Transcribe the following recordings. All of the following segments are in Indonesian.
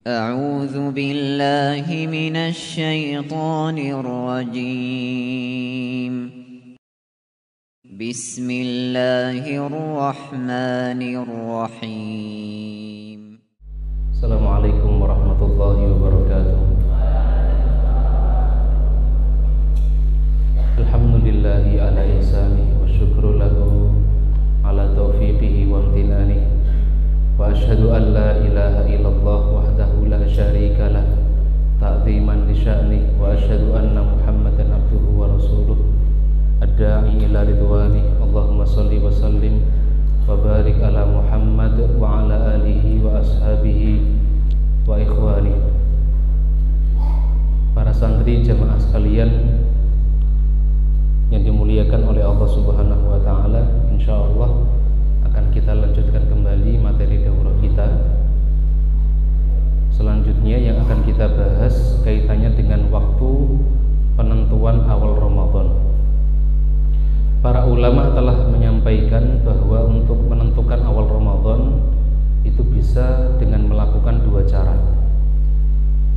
أعوذ بالله من الشيطان الرجيم. بسم الله الرحمن الرحيم. السلام عليكم ورحمة الله وبركاته. الحمد لله على إحسانه والشكر له على توفيقه وامتنانه، وأشهد أن لا إله إلا الله وحده لا شريك له تعظيما لشأنه، وأشهد أن محمدا عبده ورسوله الداعي إلى رضوانه. اللهم صل وسلم وبارك على Muhammad wa ala alihi wa ashabihi wa ikhwani. Para santri jamaah sekalian yang dimuliakan oleh Allah Subhanahu wa taala, insyaallah akan kita lanjutkan kembali materi daurah kita. Selanjutnya yang akan kita bahas kaitannya dengan waktu penentuan awal Ramadan. Para ulama telah menyampaikan bahwa untuk menentukan awal Ramadan itu bisa dengan melakukan dua cara.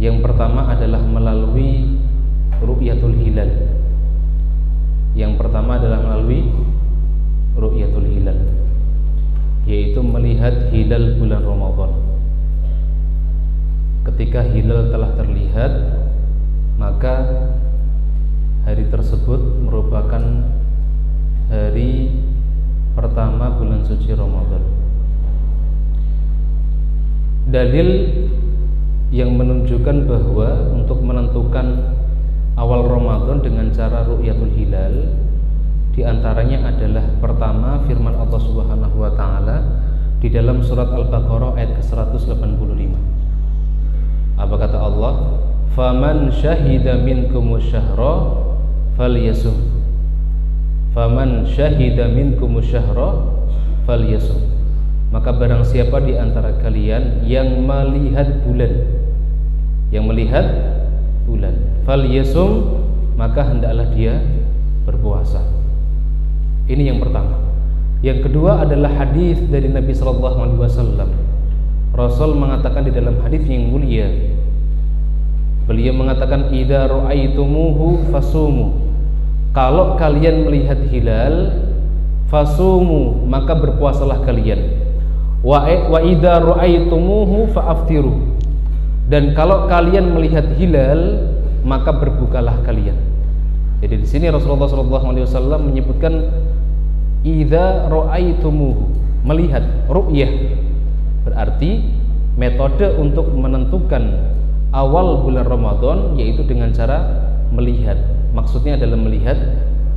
Yang pertama adalah melalui ru'yatul hilal. Yaitu melihat hilal bulan Ramadan. Ketika hilal telah terlihat, maka hari tersebut merupakan hari pertama bulan suci Ramadan. Dalil yang menunjukkan bahwa untuk menentukan awal Ramadan dengan cara ru'yatul hilal, di antaranya adalah pertama firman Allah Subhanahu wa taala di dalam surat Al-Baqarah ayat ke-185. Apa kata Allah? Faman syahida minkumus syahra falyasum. Faman syahida minkumus syahra falyasum. Maka barang siapa di antara kalian yang melihat bulan, falyasum, maka hendaklah dia berpuasa. Ini yang pertama. Yang kedua adalah hadis dari Nabi sallallahu alaihi wasallam. Rasul mengatakan di dalam hadis yang mulia, beliau mengatakan idza ra'aitumuhu fasumu. Kalau kalian melihat hilal, fasumu, maka berpuasalah kalian. Wa idza ra'aitumuhu fa'aftiru. Dan kalau kalian melihat hilal, maka berbukalah kalian. Jadi di sini Rasulullah SAW menyebutkan idza ra'aitumuhu, melihat, ru'yah. Berarti metode untuk menentukan awal bulan Ramadan yaitu dengan cara melihat. Maksudnya adalah melihat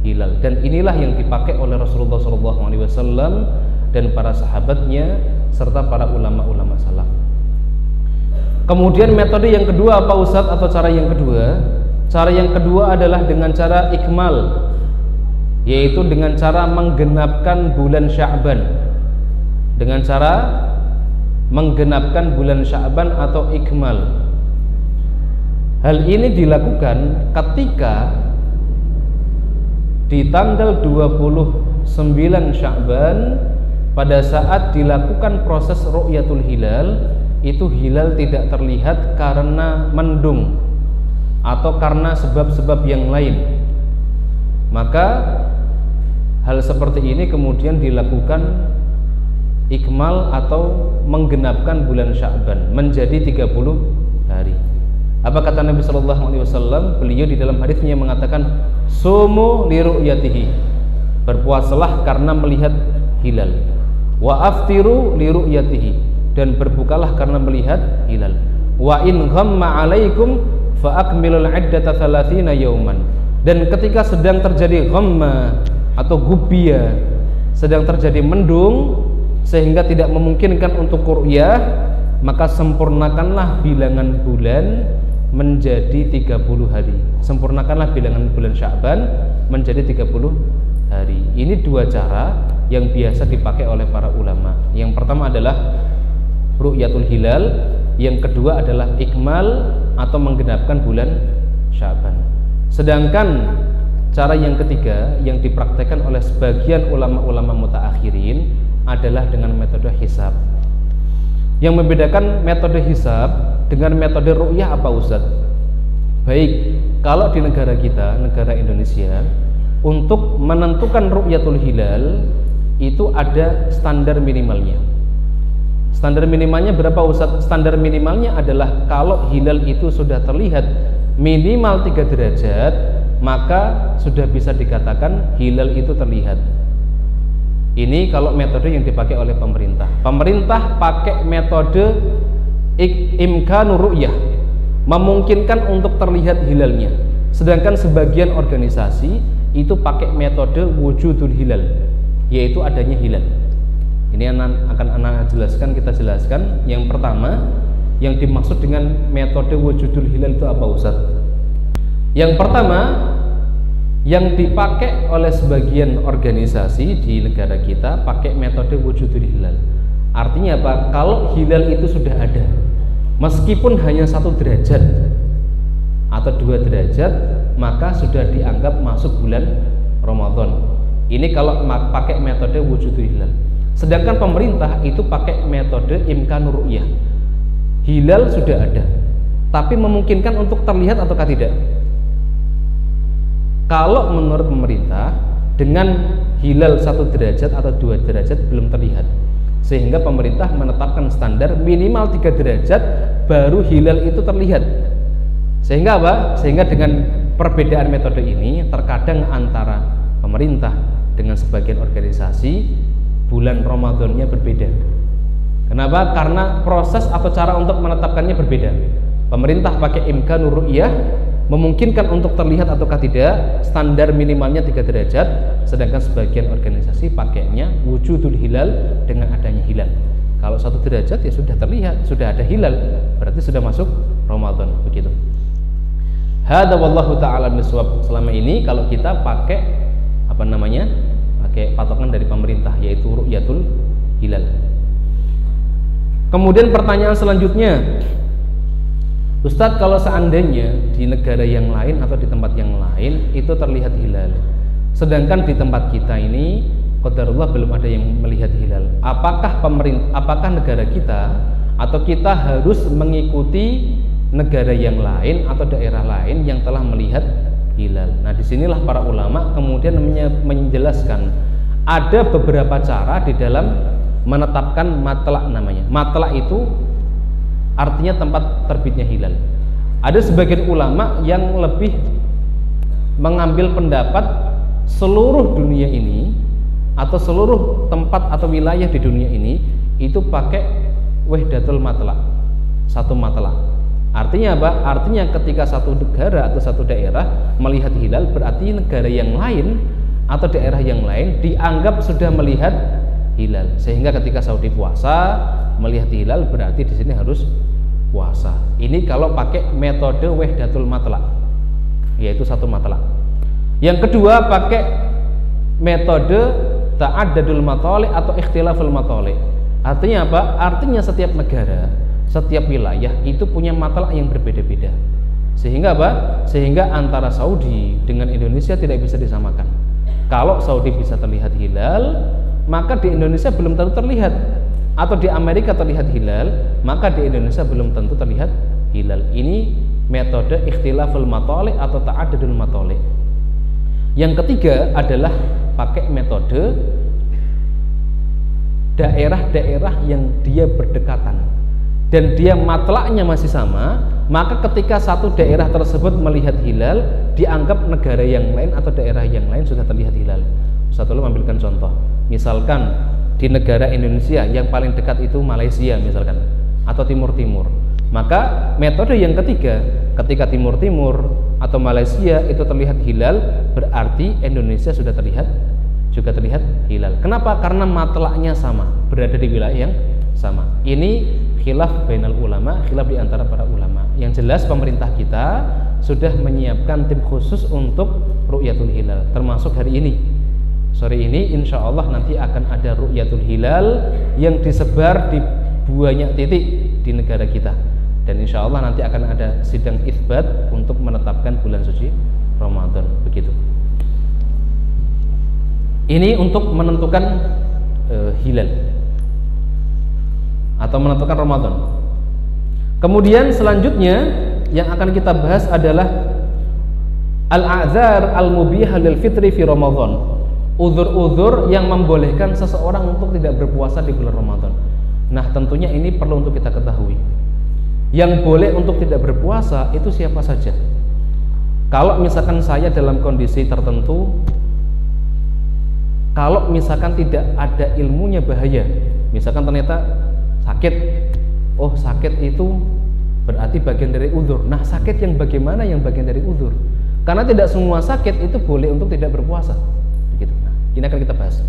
hilal. Dan inilah yang dipakai oleh Rasulullah SAW dan para sahabatnya serta para ulama-ulama salaf. Kemudian metode yang kedua apa Ustaz, atau cara yang kedua? Cara yang kedua adalah dengan cara ikmal, yaitu dengan cara menggenapkan bulan Sya'ban. Dengan cara menggenapkan bulan Sya'ban atau ikmal. Hal ini dilakukan ketika di tanggal 29 Sya'ban, pada saat dilakukan proses ru'yatul hilal, itu hilal tidak terlihat karena mendung atau karena sebab-sebab yang lain. Maka hal seperti ini kemudian dilakukan ikmal atau menggenapkan bulan Sya'ban menjadi 30 hari. Apa kata Nabi sallallahu alaihi wasallam? Beliau di dalam hadisnya mengatakan sumu li ru'yatihi, berpuasalah karena melihat hilal. Wa aftiru li ru'yatihi, dan berbukalah karena melihat hilal. Wa in ghamma 'alaikum fa akmilul 'iddata 30 yauman. Dan ketika sedang terjadi ghamma atau gubiyah, sedang terjadi mendung sehingga tidak memungkinkan untuk ru'yah, maka sempurnakanlah bilangan bulan menjadi 30 hari. Sempurnakanlah bilangan bulan Sya'ban menjadi 30 hari. Ini dua cara yang biasa dipakai oleh para ulama. Yang pertama adalah ru'yatul hilal, yang kedua adalah ikmal atau menggenapkan bulan Sya'ban. Sedangkan cara yang ketiga yang dipraktekkan oleh sebagian ulama-ulama mutaakhirin adalah dengan metode hisab. Yang membedakan metode hisab dengan metode ru'yah apa Ustaz? Baik, kalau di negara kita, negara Indonesia, untuk menentukan ru'yatul hilal itu ada standar minimalnya. Standar minimalnya berapa Ustaz? Standar minimalnya adalah kalau hilal itu sudah terlihat minimal 3 derajat, maka sudah bisa dikatakan hilal itu terlihat. Ini kalau metode yang dipakai oleh pemerintah. Pemerintah pakai metode imkanur ru'yah, memungkinkan untuk terlihat hilalnya. Sedangkan sebagian organisasi itu pakai metode wujudul hilal, yaitu adanya hilal. Ini akan anak jelaskan, kita jelaskan. Yang pertama, yang dimaksud dengan metode wujudul hilal itu apa Ustaz? Yang pertama, yang dipakai oleh sebagian organisasi di negara kita pakai metode wujudul hilal. Artinya apa? Kalau hilal itu sudah ada, meskipun hanya 1 derajat atau 2 derajat, maka sudah dianggap masuk bulan Ramadan. Ini kalau pakai metode wujudul hilal. Sedangkan pemerintah itu pakai metode imkanur ru'yah. Hilal sudah ada, tapi memungkinkan untuk terlihat ataukah tidak? Kalau menurut pemerintah, dengan hilal 1 derajat atau 2 derajat belum terlihat, sehingga pemerintah menetapkan standar minimal 3 derajat baru hilal itu terlihat. Sehingga apa? Sehingga dengan perbedaan metode ini, terkadang antara pemerintah dengan sebagian organisasi bulan Ramadannya berbeda. Kenapa? Karena proses atau cara untuk menetapkannya berbeda. Pemerintah pakai imkanur ru'yah, memungkinkan untuk terlihat ataukah tidak, standar minimalnya 3 derajat, sedangkan sebagian organisasi pakainya wujudul hilal, dengan adanya hilal. Kalau 1 derajat ya sudah terlihat, sudah ada hilal, berarti sudah masuk Ramadan, begitu. Hada wallahu ta'ala bisawab. Selama ini kalau kita pakai pakai patokan dari pemerintah, yaitu ru'yatul hilal. Kemudian pertanyaan selanjutnya, Ustadz, kalau seandainya di negara yang lain atau di tempat yang lain itu terlihat hilal, sedangkan di tempat kita ini qadarullah belum ada yang melihat hilal, apakah negara kita atau kita harus mengikuti negara yang lain atau daerah lain yang telah melihat hilal? Nah, disinilah para ulama kemudian menjelaskan ada beberapa cara di dalam menetapkan matlak namanya. Matlak itu artinya tempat terbitnya hilal. Ada sebagian ulama yang lebih mengambil pendapat seluruh dunia ini atau seluruh tempat atau wilayah di dunia ini itu pakai wahdatul matlak, satu matlak. Artinya apa? Artinya ketika satu negara atau satu daerah melihat hilal, berarti negara yang lain atau daerah yang lain dianggap sudah melihat hilal. Sehingga ketika Saudi puasa melihat hilal, berarti di sini harus puasa. Ini kalau pakai metode wahdatul matlak, yaitu satu matlak. Yang kedua pakai metode ta'addadul mathali' atau ikhtilaful mathali'. Artinya apa? Artinya setiap negara, setiap wilayah itu punya matlak yang berbeda-beda. Sehingga apa? Sehingga antara Saudi dengan Indonesia tidak bisa disamakan. Kalau Saudi bisa terlihat hilal, maka di Indonesia belum tentu terlihat. Atau di Amerika terlihat hilal, maka di Indonesia belum tentu terlihat hilal. Ini metode ikhtilaful mathali' atau ta'addudul mathali'. Yang ketiga adalah pakai metode daerah-daerah yang dia berdekatan dan dia matlaknya masih sama, maka ketika satu daerah tersebut melihat hilal, dianggap negara yang lain atau daerah yang lain sudah terlihat hilal. Ustaz tolong ambilkan contoh. Misalkan di negara Indonesia yang paling dekat itu Malaysia misalkan, atau Timur-Timur, maka metode yang ketiga, ketika Timur-Timur atau Malaysia itu terlihat hilal, berarti Indonesia sudah juga terlihat hilal. Kenapa? Karena matlaknya sama, berada di wilayah yang sama. Ini khilaf bainal ulama, khilaf di antara para ulama. Yang jelas pemerintah kita sudah menyiapkan tim khusus untuk ru'yatul hilal, termasuk hari ini. Sore ini insya Allah nanti akan ada ru'yatul hilal yang disebar di banyak titik di negara kita, dan insya Allah nanti akan ada sidang itsbat untuk menetapkan bulan suci Ramadan, begitu. Ini untuk menentukan hilal atau menentukan Ramadan. Kemudian selanjutnya yang akan kita bahas adalah al-a'dzar al-mubihah lil fitri fi Ramadan. Uzur-uzur yang membolehkan seseorang untuk tidak berpuasa di bulan Ramadan. Nah, tentunya ini perlu untuk kita ketahui. Yang boleh untuk tidak berpuasa itu siapa saja. Kalau misalkan saya dalam kondisi tertentu, kalau misalkan tidak ada ilmunya bahaya, misalkan ternyata sakit, oh sakit itu berarti bagian dari uzur. Nah, sakit yang bagaimana yang bagian dari uzur? Karena tidak semua sakit itu boleh untuk tidak berpuasa. Begitu. Nah, ini akan kita bahas.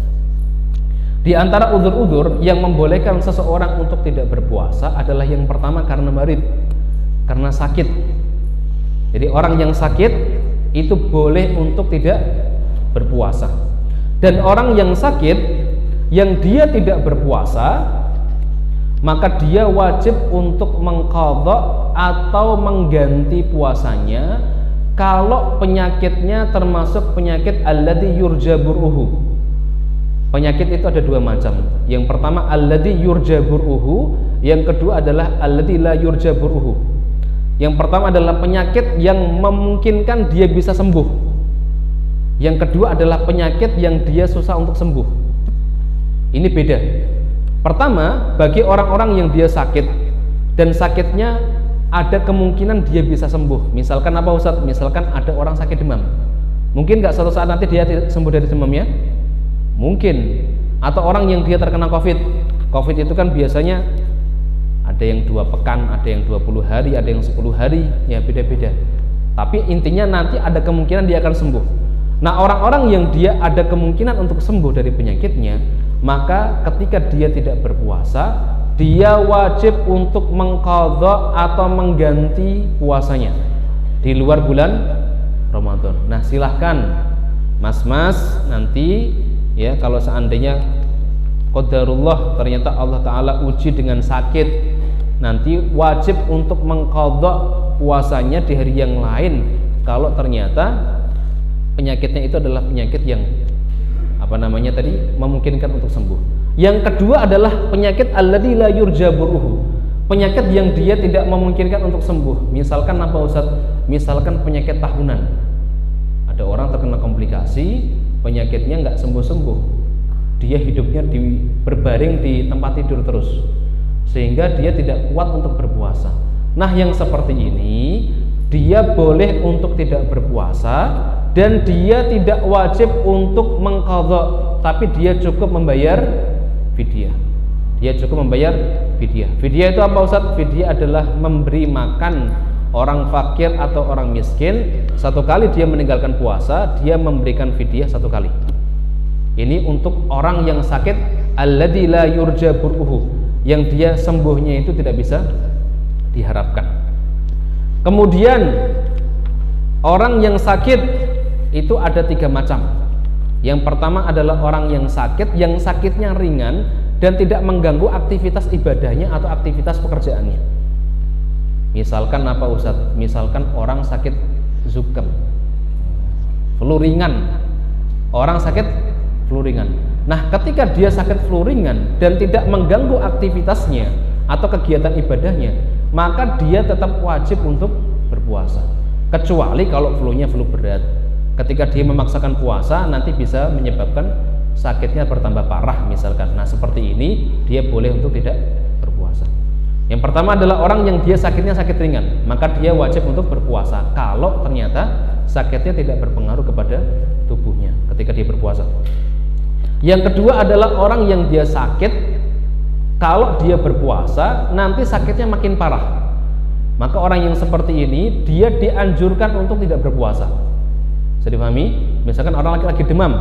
Di antara uzur-uzur yang membolehkan seseorang untuk tidak berpuasa adalah yang pertama karena marid, karena sakit. Jadi orang yang sakit itu boleh untuk tidak berpuasa. Dan orang yang sakit yang dia tidak berpuasa, maka dia wajib untuk mengqadha atau mengganti puasanya kalau penyakitnya termasuk penyakit alladzi yurja bur'uhu. Penyakit itu ada dua macam. Yang pertama alladzi yurja bur'uhu, yang kedua adalah alladzi la yurja bur'uhu. Yang pertama adalah penyakit yang memungkinkan dia bisa sembuh. Yang kedua adalah penyakit yang dia susah untuk sembuh. Ini beda. Pertama, bagi orang-orang yang dia sakit dan sakitnya ada kemungkinan dia bisa sembuh. Misalkan apa Ustaz? Misalkan ada orang sakit demam. Mungkin nggak suatu saat nanti dia sembuh dari demamnya? Mungkin. Atau orang yang dia terkena COVID. COVID itu kan biasanya ada yang 2 pekan, ada yang 20 hari, ada yang 10 hari, ya beda-beda. Tapi intinya nanti ada kemungkinan dia akan sembuh. Nah, orang-orang yang dia ada kemungkinan untuk sembuh dari penyakitnya, maka ketika dia tidak berpuasa, dia wajib untuk mengqadha atau mengganti puasanya di luar bulan Ramadan. Nah, silahkan mas-mas nanti ya, kalau seandainya qadarullah ternyata Allah Ta'ala uji dengan sakit, nanti wajib untuk mengqadha puasanya di hari yang lain kalau ternyata penyakitnya itu adalah penyakit yang memungkinkan untuk sembuh. Yang kedua adalah penyakit alladzi la yurja bur'uhu, penyakit yang dia tidak memungkinkan untuk sembuh. Misalkan apa Ustaz? Misalkan penyakit tahunan. Ada orang terkena komplikasi, penyakitnya nggak sembuh-sembuh, dia hidupnya berbaring di tempat tidur terus, sehingga dia tidak kuat untuk berpuasa. Nah, yang seperti ini dia boleh untuk tidak berpuasa dan dia tidak wajib untuk mengqadha, tapi dia cukup membayar fidyah. Dia cukup membayar fidyah. Fidyah itu apa Ustaz? Fidyah adalah memberi makan orang fakir atau orang miskin. Satu kali dia meninggalkan puasa, dia memberikan fidyah 1 kali. Ini untuk orang yang sakit alladzi la yurja bur'uhu, yang dia sembuhnya itu tidak bisa diharapkan. Kemudian orang yang sakit itu ada 3 macam. Yang pertama adalah orang yang sakitnya ringan dan tidak mengganggu aktivitas ibadahnya atau aktivitas pekerjaannya. Misalkan apa Ustaz? Misalkan orang sakit zukam, flu ringan. Orang sakit flu ringan. Nah, ketika dia sakit flu ringan dan tidak mengganggu aktivitasnya atau kegiatan ibadahnya, maka dia tetap wajib untuk berpuasa. Kecuali kalau flu-nya flu berat. Ketika dia memaksakan puasa, nanti bisa menyebabkan sakitnya bertambah parah misalkan. Nah, seperti ini dia boleh untuk tidak berpuasa. Yang pertama adalah orang yang dia sakitnya sakit ringan, maka dia wajib untuk berpuasa kalau ternyata sakitnya tidak berpengaruh kepada tubuhnya ketika dia berpuasa. Yang kedua adalah orang yang dia sakit, kalau dia berpuasa nanti sakitnya makin parah, maka orang yang seperti ini dia dianjurkan untuk tidak berpuasa. Bisa dipahami? Misalkan orang laki-laki demam,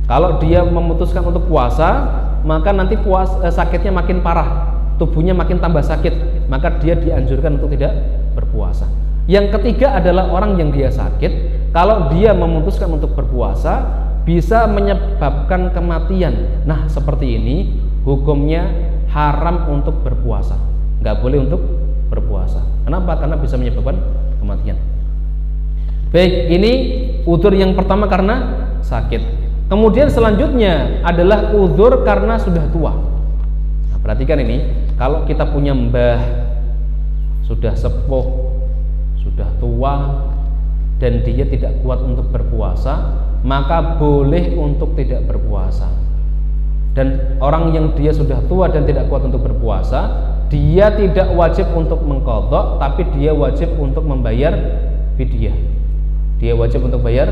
kalau dia memutuskan untuk puasa, maka nanti sakitnya makin parah, tubuhnya makin tambah sakit, maka dia dianjurkan untuk tidak berpuasa. Yang ketiga adalah orang yang dia sakit, kalau dia memutuskan untuk berpuasa bisa menyebabkan kematian. Nah, seperti ini hukumnya haram untuk berpuasa, nggak boleh untuk berpuasa. Kenapa? Karena bisa menyebabkan kematian. Baik, ini uzur yang pertama karena sakit. Kemudian selanjutnya adalah uzur karena sudah tua. Nah, perhatikan ini, kalau kita punya mbah, sudah sepuh, sudah tua, dan dia tidak kuat untuk berpuasa, maka boleh untuk tidak berpuasa. Dan orang yang dia sudah tua dan tidak kuat untuk berpuasa, dia tidak wajib untuk mengqadha, tapi dia wajib untuk membayar fidyah. Dia wajib untuk bayar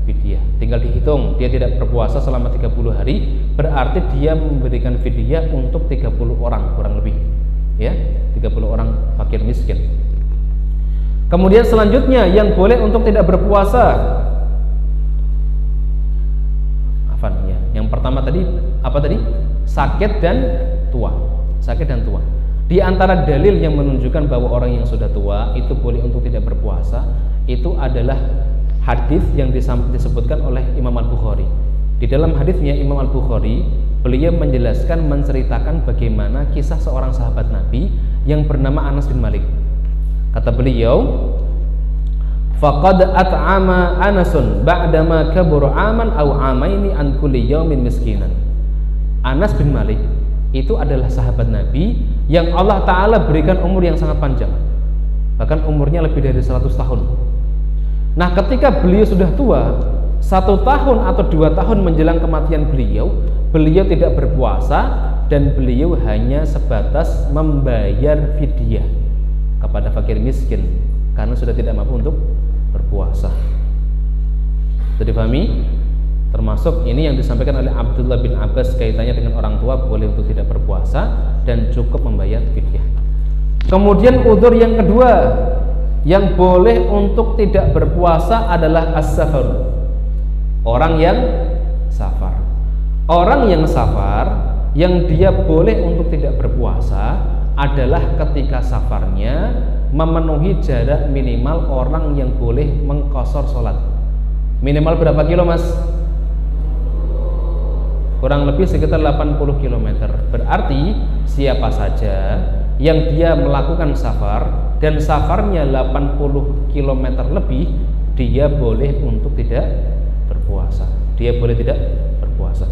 fidyah. Tinggal dihitung, dia tidak berpuasa selama 30 hari, berarti dia memberikan fidyah untuk 30 orang kurang lebih. Ya, 30 orang fakir miskin. Kemudian selanjutnya yang boleh untuk tidak berpuasa. Ya, yang pertama tadi apa tadi? Sakit dan tua. Sakit dan tua. Di antara dalil yang menunjukkan bahwa orang yang sudah tua itu boleh untuk tidak berpuasa, itu adalah hadis yang disebutkan oleh Imam Al-Bukhari. Di dalam hadisnya Imam Al-Bukhari, beliau menceritakan bagaimana kisah seorang sahabat Nabi yang bernama Anas bin Malik. Kata beliau, faqad at'ama Anasun ba'dama kabura aman aw amaini an kulli yaumin miskinan. Anas bin Malik itu adalah sahabat Nabi yang Allah Ta'ala berikan umur yang sangat panjang, bahkan umurnya lebih dari 100 tahun. Nah, ketika beliau sudah tua, 1 tahun atau 2 tahun menjelang kematian beliau tidak berpuasa, dan beliau hanya sebatas membayar fidyah kepada fakir miskin karena sudah tidak mampu untuk berpuasa. Itu dipahami? Termasuk ini yang disampaikan oleh Abdullah bin Abbas kaitannya dengan orang tua boleh untuk tidak berpuasa dan cukup membayar fidyah. Kemudian udzur yang kedua yang boleh untuk tidak berpuasa adalah as-safar. Orang yang safar. Orang yang safar yang dia boleh untuk tidak berpuasa adalah ketika safarnya memenuhi jarak minimal orang yang boleh mengqashar sholat. Minimal berapa kilo, Mas? Kurang lebih sekitar 80 km. Berarti siapa saja yang dia melakukan safar dan safarnya 80 km lebih, dia boleh untuk tidak berpuasa. Dia boleh tidak berpuasa.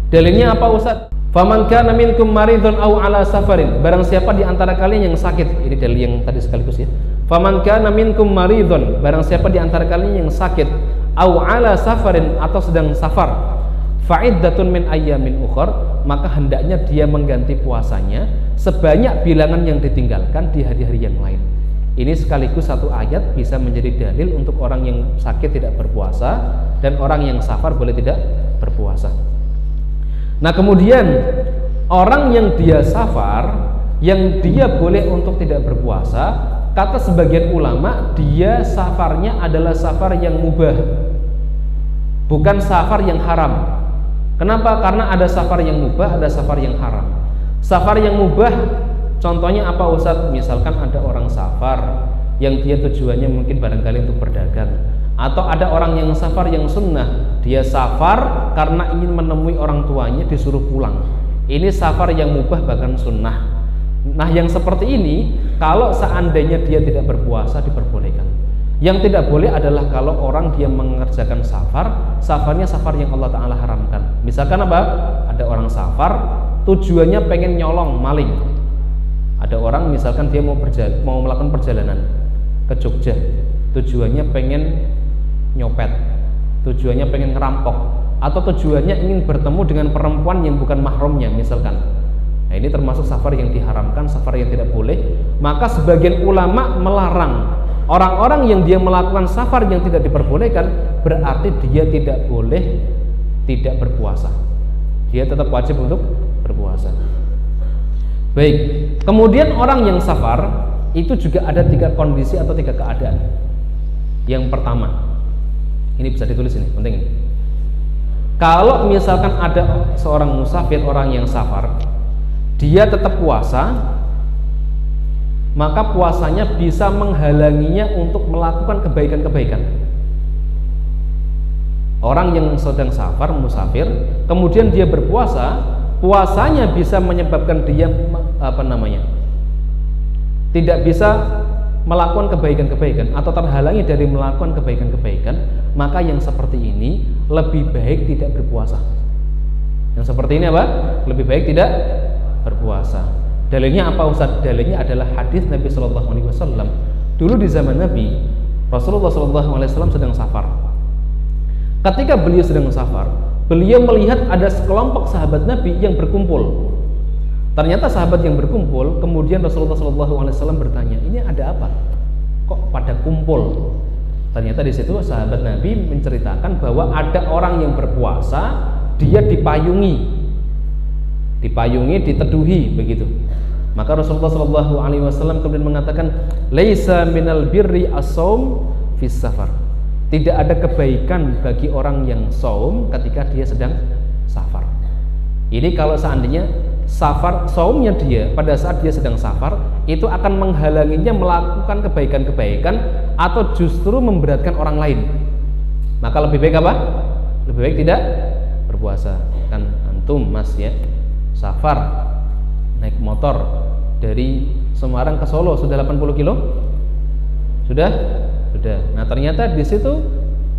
Dalilnya apa, Ustaz? Faman kana minkum maridun aw ala safarin. Barang siapa di antara kalian yang sakit. Ini dalil yang tadi sekaligus ya. Faman kana minkum maridun. Barang siapa di antara kalian yang sakit, aw ala safarin, atau sedang safar, fa'iddatun min ayyamin ukhar, maka hendaknya dia mengganti puasanya sebanyak bilangan yang ditinggalkan di hari-hari yang lain. Ini sekaligus satu ayat bisa menjadi dalil untuk orang yang sakit tidak berpuasa dan orang yang safar boleh tidak berpuasa. Nah, kemudian orang yang dia safar, yang dia boleh untuk tidak berpuasa, kata sebagian ulama, dia safarnya adalah safar yang mubah, bukan safar yang haram. Kenapa? Karena ada safar yang mubah, ada safar yang haram. Safar yang mubah contohnya apa, Ustaz? Misalkan ada orang safar yang dia tujuannya mungkin barangkali untuk berdagang, atau ada orang yang safar yang sunnah, dia safar karena ingin menemui orang tuanya disuruh pulang. Ini safar yang mubah bahkan sunnah. Nah, yang seperti ini kalau seandainya dia tidak berpuasa diperbolehkan. Yang tidak boleh adalah kalau orang dia mengerjakan safar, safarnya safar yang Allah Ta'ala haramkan. Misalkan apa? Ada orang safar tujuannya pengen nyolong, maling. Ada orang misalkan dia mau melakukan perjalanan ke Jogja, tujuannya pengen nyopet, tujuannya pengen ngerampok, atau tujuannya ingin bertemu dengan perempuan yang bukan mahramnya misalkan. Nah, ini termasuk safar yang diharamkan, safar yang tidak boleh. Maka sebagian ulama melarang orang-orang yang dia melakukan safar yang tidak diperbolehkan, berarti dia tidak boleh tidak berpuasa. Dia tetap wajib untuk berpuasa. Baik, kemudian orang yang safar itu juga ada 3 kondisi atau 3 keadaan. Yang pertama, ini bisa ditulis ini, penting ini. Kalau misalkan ada seorang musafir, orang yang safar, dia tetap puasa, maka puasanya bisa menghalanginya untuk melakukan kebaikan-kebaikan. Orang yang sedang safar, musafir, kemudian dia berpuasa, puasanya bisa menyebabkan dia tidak bisa melakukan kebaikan-kebaikan atau terhalangi dari melakukan kebaikan-kebaikan, maka yang seperti ini lebih baik tidak berpuasa. Yang seperti ini apa? Lebih baik tidak berpuasa. Dalilnya apa Ustaz? Dalilnya adalah hadis Nabi Shallallahu Alaihi Wasallam. Dulu di zaman Nabi, Rasulullah Shallallahu Alaihi Wasallam sedang safar. Ketika beliau sedang safar, beliau melihat ada sekelompok sahabat Nabi yang berkumpul. Ternyata sahabat yang berkumpul, kemudian Rasulullah Shallallahu Alaihi Wasallam bertanya, ini ada apa? Kok pada kumpul? Ternyata di situ sahabat Nabi menceritakan bahwa ada orang yang berpuasa, dia dipayungi, diteduhi begitu. Maka Rasulullah Shallallahu Alaihi Wasallam kemudian mengatakan, laisa minal birri as-saum fis safar. Tidak ada kebaikan bagi orang yang saum ketika dia sedang safar. Ini kalau seandainya safar, saumnya dia pada saat dia sedang safar itu akan menghalanginya melakukan kebaikan-kebaikan atau justru memberatkan orang lain. Maka lebih baik apa? Lebih baik tidak berpuasa. Kan antum mas ya, safar naik motor dari Semarang ke Solo sudah 80 kilo? Sudah? Sudah. Nah, ternyata di situ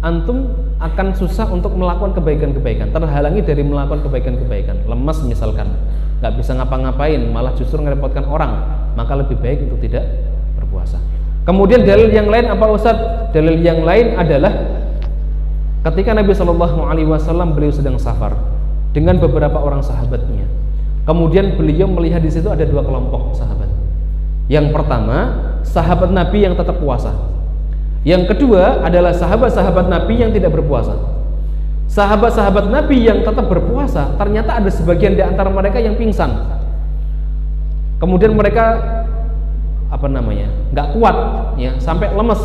antum akan susah untuk melakukan kebaikan-kebaikan, terhalangi dari melakukan kebaikan-kebaikan, lemas misalkan, nggak bisa ngapa-ngapain, malah justru ngerepotkan orang, maka lebih baik untuk tidak berpuasa. Kemudian dalil yang lain apa Ustaz? Dalil yang lain adalah ketika Nabi Shallallahu Alaihi Wasallam beliau sedang safar dengan beberapa orang sahabatnya. Kemudian beliau melihat di situ ada dua kelompok sahabat. Yang pertama, sahabat Nabi yang tetap puasa. Yang kedua adalah sahabat-sahabat Nabi yang tidak berpuasa. Sahabat-sahabat Nabi yang tetap berpuasa, ternyata ada sebagian di antara mereka yang pingsan. Kemudian mereka nggak kuat, ya, sampai lemes.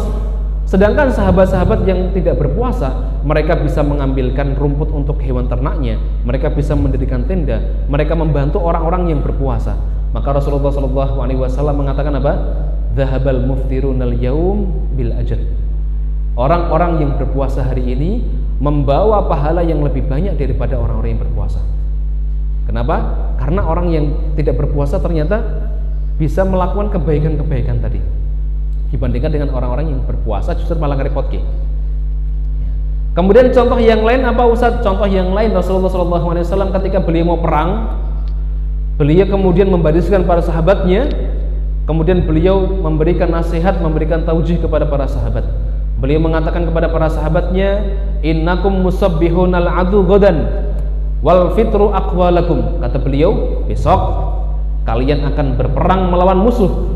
Sedangkan sahabat-sahabat yang tidak berpuasa, mereka bisa mengambilkan rumput untuk hewan ternaknya, mereka bisa mendirikan tenda, mereka membantu orang-orang yang berpuasa. Maka Rasulullah SAW mengatakan apa? Dhahabal muftirunal yaum bil ajr. Orang-orang yang berpuasa hari ini membawa pahala yang lebih banyak daripada orang-orang yang berpuasa. Kenapa? Karena orang yang tidak berpuasa ternyata bisa melakukan kebaikan-kebaikan tadi, dibandingkan dengan orang-orang yang berpuasa justru malah ngerepotke. Kemudian contoh yang lain apa Ustaz? Contoh yang lain Rasulullah SAW ketika beliau mau perang, beliau kemudian membariskan para sahabatnya, kemudian beliau memberikan nasihat, memberikan taujih kepada para sahabat. Beliau mengatakan kepada para sahabatnya, innakum musabbihunal adu godan wal fitru aqwalakum. Kata beliau, besok kalian akan berperang melawan musuh,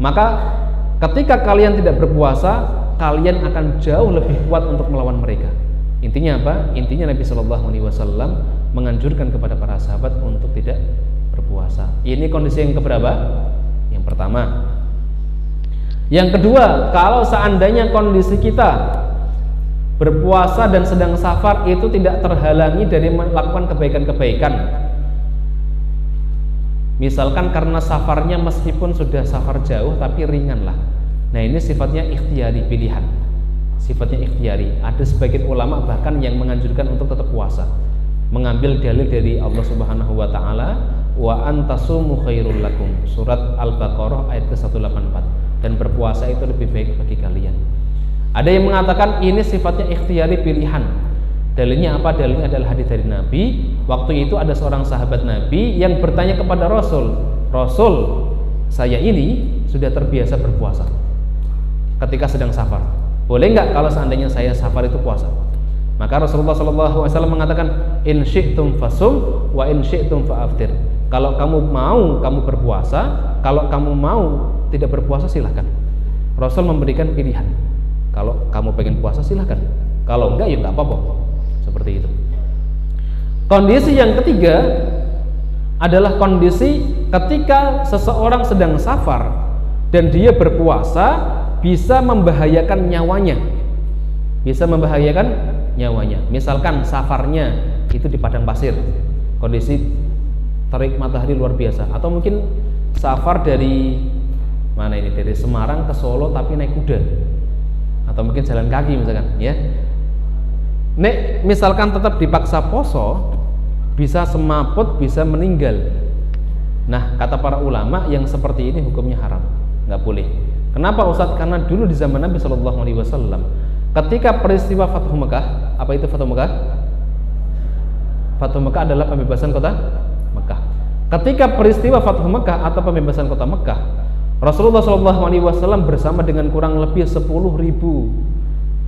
maka ketika kalian tidak berpuasa, kalian akan jauh lebih kuat untuk melawan mereka. Intinya apa? Intinya Nabi Shallallahu Alaihi Wasallam menganjurkan kepada para sahabat untuk tidak berpuasa. Ini kondisi yang keberapa? Yang pertama. Yang kedua, kalau seandainya kondisi kita berpuasa dan sedang safar itu tidak terhalangi dari melakukan kebaikan-kebaikan. Misalkan karena safarnya meskipun sudah safar jauh tapi ringan lah. Nah, ini sifatnya ikhtiari, pilihan. Sifatnya ikhtiari. Ada sebagian ulama bahkan yang menganjurkan untuk tetap puasa, mengambil dalil dari Allah Subhanahu wa taala, wa antasumu khairul lakum. Surat Al-Baqarah ayat ke-184. Dan berpuasa itu lebih baik bagi kalian. Ada yang mengatakan ini sifatnya ikhtiari, pilihan. Dalilnya apa? Dalilnya adalah hadis dari Nabi. Waktu itu ada seorang sahabat Nabi yang bertanya kepada Rasul, Rasul, saya ini sudah terbiasa berpuasa ketika sedang safar. Boleh nggak kalau seandainya saya safar itu puasa? Maka Rasulullah SAW mengatakan, in syi'tum fasum wa in syi'tum fa'aftir. Kalau kamu mau kamu berpuasa, kalau kamu mau tidak berpuasa silahkan. Rasul memberikan pilihan. Kalau kamu pengen puasa silahkan, kalau enggak ya enggak apa-apa. Seperti itu. Kondisi yang ketiga adalah kondisi ketika seseorang sedang safar dan dia berpuasa bisa membahayakan nyawanya. Bisa membahayakan nyawanya. Misalkan safarnya itu di padang pasir, kondisi terik matahari luar biasa, atau mungkin safar dari mana ini, dari Semarang ke Solo tapi naik kuda, atau mungkin jalan kaki misalkan, ya. Nek misalkan tetap dipaksa poso, bisa semaput, bisa meninggal. Nah, kata para ulama yang seperti ini hukumnya haram, nggak boleh. Kenapa Ustadz? Karena dulu di zaman Nabi Shallallahu Alaihi Wasallam, ketika peristiwa Fathu Mekah, apa itu Fathu Mekah? Fathu Mekah adalah pembebasan kota Mekah. ketika peristiwa Fathu Mekah atau pembebasan kota Mekah, Rasulullah SAW bersama dengan kurang lebih 10.000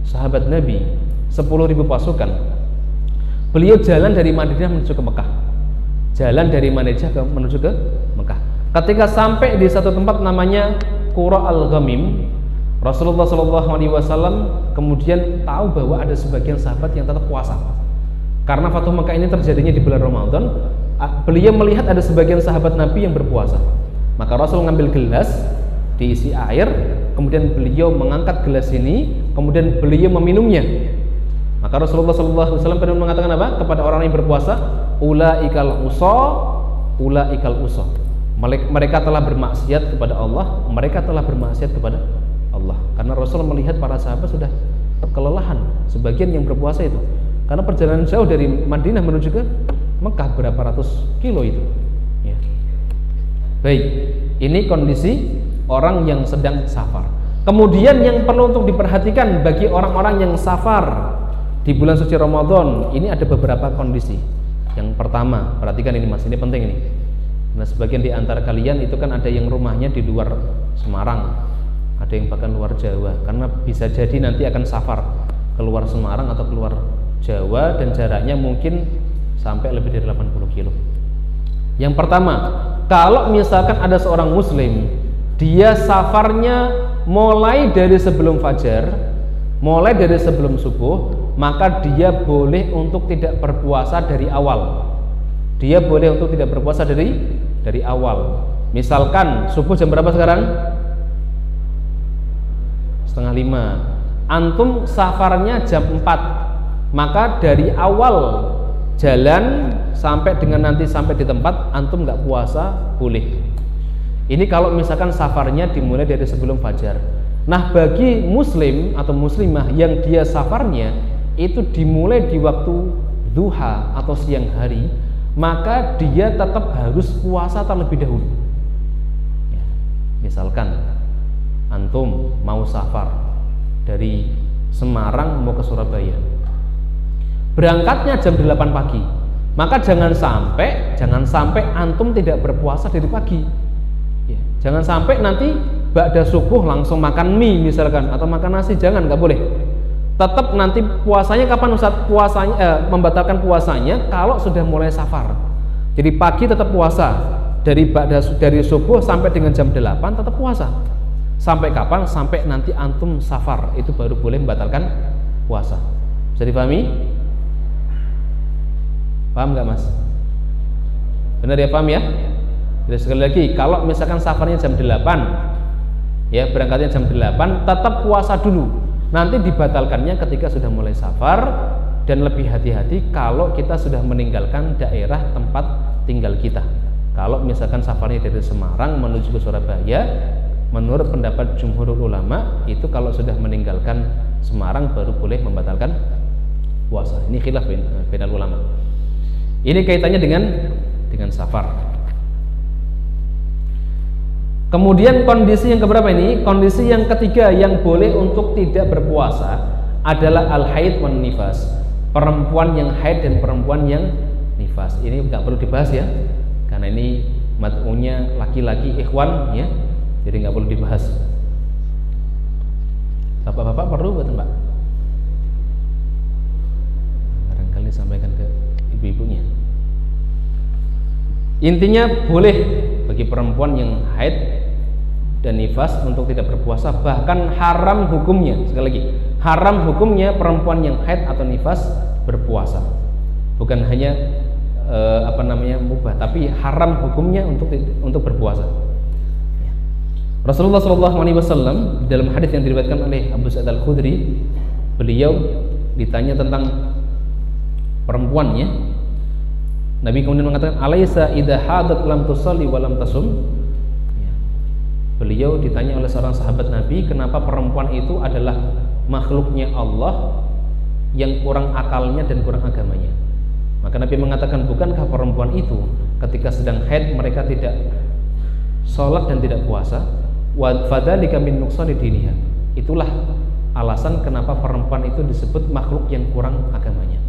sahabat Nabi, 10.000 pasukan. Beliau jalan dari Madinah menuju ke Mekah. Jalan dari Madinah menuju ke Mekah. Ketika sampai di satu tempat namanya Qura Al-Ghamim, Rasulullah SAW kemudian tahu bahwa ada sebagian sahabat yang tetap puasa. Karena Fathu Mekah ini terjadinya di bulan Ramadan, beliau melihat ada sebagian sahabat Nabi yang berpuasa. Maka Rasul ngambil gelas, diisi air, kemudian beliau mengangkat gelas ini, kemudian beliau meminumnya. Maka Rasulullah SAW pernah mengatakan apa kepada orang yang berpuasa? Ulaikal usa, ulaikal usa. Mereka telah bermaksiat kepada Allah, mereka telah bermaksiat kepada Allah. Karena Rasul melihat para sahabat sudah kelelahan, sebagian yang berpuasa itu. Karena perjalanan jauh dari Madinah menuju ke Mekah berapa ratus kilo itu. Ya. Baik, ini kondisi orang yang sedang safar. Kemudian yang perlu untuk diperhatikan bagi orang-orang yang safar di bulan suci Ramadan, ini ada beberapa kondisi. Yang pertama, perhatikan ini Mas, ini penting ini. Nah, sebagian di antara kalian itu kan ada yang rumahnya di luar Semarang, ada yang bahkan luar Jawa, karena bisa jadi nanti akan safar keluar Semarang atau keluar Jawa dan jaraknya mungkin sampai lebih dari 80 kilo. Yang pertama, kalau misalkan ada seorang muslim, dia safarnya mulai dari sebelum fajar, mulai dari sebelum subuh, maka dia boleh untuk tidak berpuasa dari awal. Dia boleh untuk tidak berpuasa dari awal. Misalkan subuh jam berapa sekarang? 4:30. Antum safarnya jam 4. Maka dari awal jalan sampai dengan nanti sampai di tempat antum nggak puasa boleh. Ini kalau misalkan safarnya dimulai dari sebelum fajar. Nah, bagi muslim atau muslimah yang dia safarnya itu dimulai di waktu duha atau siang hari, maka dia tetap harus puasa terlebih dahulu. Ya, misalkan antum mau safar dari Semarang mau ke Surabaya, berangkatnya jam 8 pagi, maka jangan sampai antum tidak berpuasa dari pagi. Ya, jangan sampai nanti ba'da subuh langsung makan mie misalkan atau makan nasi, jangan, nggak boleh. Tetap nanti puasanya kapan Ustaz? Membatalkan puasanya kalau sudah mulai safar. Jadi pagi tetap puasa, dari subuh sampai dengan jam 8 tetap puasa. Sampai kapan? Sampai nanti antum safar, itu baru boleh membatalkan puasa. Bisa dipahami? Paham nggak Mas? Benar ya, paham ya? Jadi sekali lagi, kalau misalkan safarnya jam 8, ya berangkatnya jam 8, tetap puasa dulu. Nanti dibatalkannya ketika sudah mulai safar, dan lebih hati-hati kalau kita sudah meninggalkan daerah tempat tinggal kita. Kalau misalkan safarnya dari Semarang menuju ke Surabaya, menurut pendapat jumhurul ulama, itu kalau sudah meninggalkan Semarang baru boleh membatalkan puasa. Ini khilaf bainal ulama. Ini kaitannya dengan safar. Kemudian kondisi yang keberapa ini? Kondisi yang ketiga yang boleh untuk tidak berpuasa adalah al-haid wan nifas. Perempuan yang haid dan perempuan yang nifas. Ini nggak perlu dibahas ya, karena ini mat'unya laki-laki ikhwan ya, jadi nggak perlu dibahas. Bapak-bapak perlu buatan Pak? Barangkali sampaikan ke ibu-ibunya. Intinya boleh bagi perempuan yang haid dan nifas untuk tidak berpuasa, bahkan haram hukumnya, sekali lagi, haram hukumnya perempuan yang haid atau nifas berpuasa. Bukan hanya mubah, tapi haram hukumnya untuk berpuasa. Rasulullah SAW dalam hadis yang diriwayatkan oleh Abu Sa'id Al-Khudri, beliau ditanya tentang perempuannya. Nabi kemudian mengatakan, "Alaisa idza hadat lam tusalli wa lam tasum?" Ya. Beliau ditanya oleh seorang sahabat Nabi, kenapa perempuan itu adalah makhluknya Allah yang kurang akalnya dan kurang agamanya. Maka Nabi mengatakan, bukankah perempuan itu ketika sedang haid mereka tidak sholat dan tidak puasa? Wa fadzalika min nuqsani diniha. Itulah alasan kenapa perempuan itu disebut makhluk yang kurang agamanya.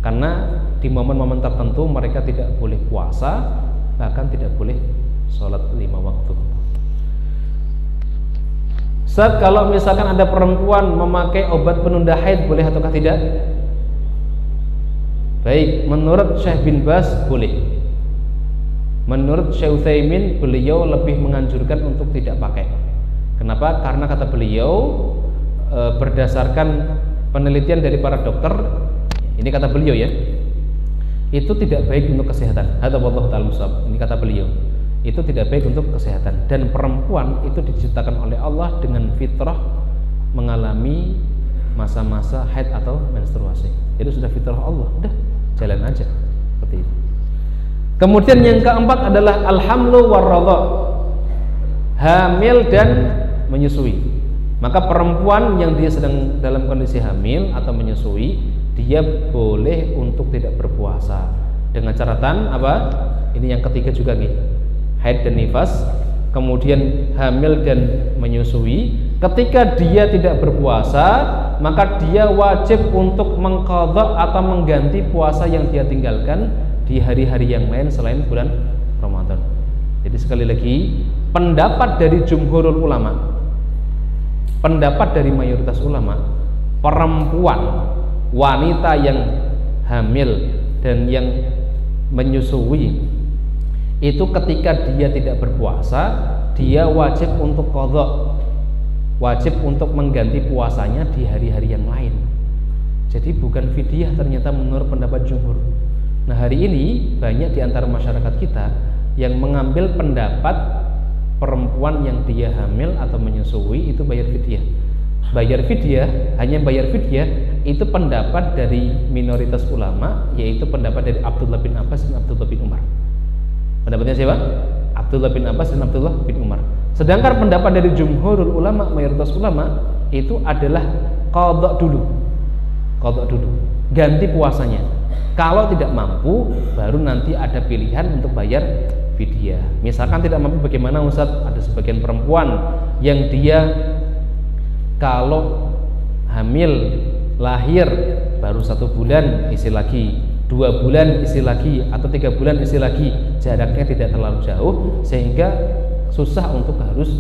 Karena di momen-momen tertentu mereka tidak boleh puasa, bahkan tidak boleh sholat 5 waktu. Ustaz, kalau misalkan ada perempuan memakai obat penunda haid boleh ataukah tidak? Baik, menurut Syekh bin Baz boleh. Menurut Syekh Utsaimin, beliau lebih menganjurkan untuk tidak pakai. Kenapa? Karena kata beliau berdasarkan penelitian dari para dokter, ini kata beliau ya, itu tidak baik untuk kesehatan. Hadza wallahu ta'ala musab. Ini kata beliau, itu tidak baik untuk kesehatan. Dan perempuan itu diciptakan oleh Allah dengan fitrah mengalami masa-masa haid atau menstruasi. Itu sudah fitrah Allah, udah jalan aja seperti itu. Kemudian yang keempat adalah alhamlu warradha, hamil dan menyusui. Maka perempuan yang dia sedang dalam kondisi hamil atau menyusui, dia boleh untuk tidak berpuasa dengan catatan apa? Ini yang ketiga juga nih, haid dan nifas, kemudian hamil dan menyusui. Ketika dia tidak berpuasa, maka dia wajib untuk mengqadha atau mengganti puasa yang dia tinggalkan di hari-hari yang lain selain bulan Ramadan. Jadi sekali lagi, pendapat dari jumhurul ulama, pendapat dari mayoritas ulama, perempuan, wanita yang hamil dan yang menyusui itu ketika dia tidak berpuasa, dia wajib untuk qadha, wajib untuk mengganti puasanya di hari-hari yang lain. Jadi bukan fidyah ternyata menurut pendapat jumhur. Nah, hari ini banyak di antara masyarakat kita yang mengambil pendapat perempuan yang dia hamil atau menyusui itu bayar fidyah. Bayar fidyah, hanya bayar fidyah, itu pendapat dari minoritas ulama, yaitu pendapat dari Abdullah bin Abbas dan Abdullah bin Umar. Pendapatnya siapa? Abdullah bin Abbas dan Abdullah bin Umar. Sedangkan pendapat dari jumhurul ulama, mayoritas ulama, itu adalah qadha dulu. Qadha dulu, ganti puasanya. Kalau tidak mampu, baru nanti ada pilihan untuk bayar fidyah. Misalkan tidak mampu, bagaimana Ustaz? Ada sebagian perempuan yang dia kalau hamil, lahir baru 1 bulan isi lagi, 2 bulan isi lagi, atau 3 bulan isi lagi, jaraknya tidak terlalu jauh sehingga susah untuk harus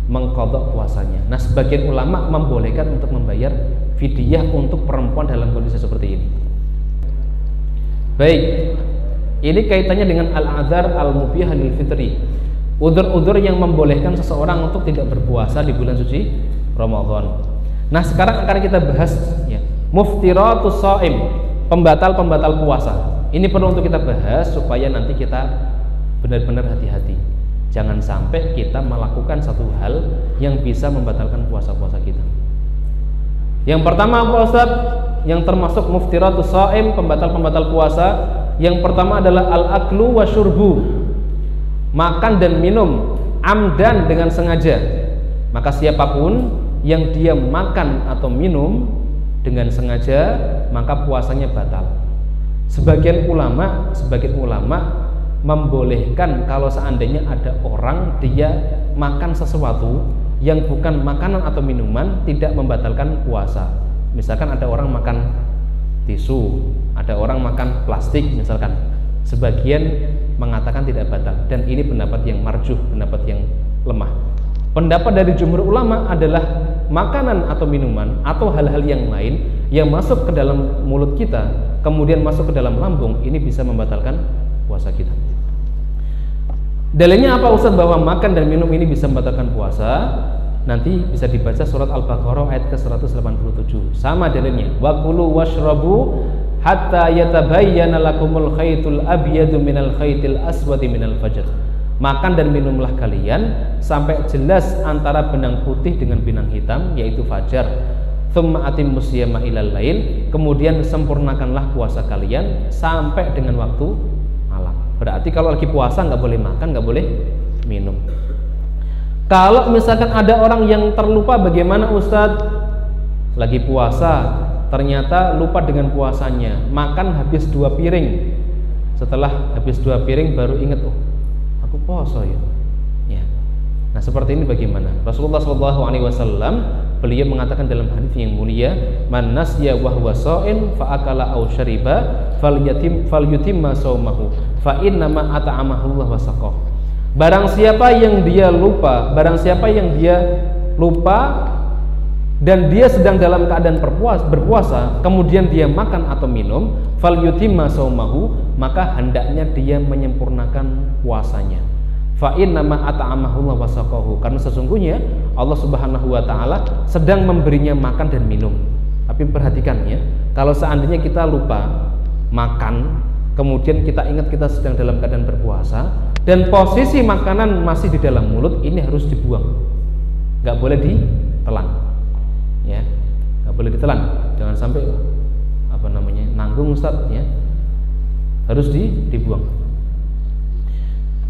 mengqadha puasanya. Nah, sebagian ulama membolehkan untuk membayar fidyah untuk perempuan dalam kondisi seperti ini. Baik, ini kaitannya dengan al-adzar al-mubihah lil fitri, udzur-udzur yang membolehkan seseorang untuk tidak berpuasa di bulan suci Ramadan. Nah, sekarang akan kita bahas ya, muftiratus shaim, pembatal-pembatal puasa. Ini perlu untuk kita bahas supaya nanti kita benar-benar hati-hati. Jangan sampai kita melakukan satu hal yang bisa membatalkan puasa-puasa kita. Yang pertama apa Ustaz? Yang termasuk muftiratus shaim, pembatal-pembatal puasa. Yang pertama adalah al-aklu wa syurbu, makan dan minum amdan dengan sengaja. Maka siapapun yang dia makan atau minum dengan sengaja, maka puasanya batal. Sebagian ulama membolehkan kalau seandainya ada orang dia makan sesuatu yang bukan makanan atau minuman, tidak membatalkan puasa. Misalkan ada orang makan tisu, ada orang makan plastik misalkan, sebagian mengatakan tidak batal, dan ini pendapat yang marjuh, pendapat yang lemah. Pendapat dari jumhur ulama adalah makanan atau minuman atau hal-hal yang lain yang masuk ke dalam mulut kita kemudian masuk ke dalam lambung, ini bisa membatalkan puasa kita. Dalilnya apa Ustaz bahwa makan dan minum ini bisa membatalkan puasa? Nanti bisa dibaca surat Al-Baqarah ayat ke-187. Sama dalilnya. Wa kulu washrabu hatta yatabayyana lakumul khaytul abyadu minal khaytil aswadi minal fajr. Makan dan minumlah kalian sampai jelas antara benang putih dengan benang hitam, yaitu fajar. Tsumma atimmus siyama ilal lail. Kemudian sempurnakanlah puasa kalian sampai dengan waktu malam. Berarti kalau lagi puasa nggak boleh makan, nggak boleh minum. Kalau misalkan ada orang yang terlupa, bagaimana Ustadz? Lagi puasa, ternyata lupa dengan puasanya, makan habis 2 piring. Setelah habis 2 piring baru ingat, oh aku puasa ya. Nah seperti ini bagaimana? Rasulullah SAW beliau mengatakan dalam hadis yang mulia, man nasya wa huwa sha'in fa akala aw syariba falyutimma shaumahu fa innama at'amahullah wa saqah. Barang siapa yang dia lupa, dan dia sedang dalam keadaan berpuasa, kemudian dia makan atau minum, fal yutimma saumahu, maka hendaknya dia menyempurnakan puasanya. Fa innama at'amahullah wa saqahu, karena sesungguhnya Allah Subhanahu wa taala sedang memberinya makan dan minum. Tapi perhatikan ya, kalau seandainya kita lupa makan, kemudian kita ingat kita sedang dalam keadaan berpuasa dan posisi makanan masih di dalam mulut, ini harus dibuang, nggak boleh ditelan, ya, nggak boleh ditelan, jangan sampai nanggung Ustaz, ya, harus dibuang.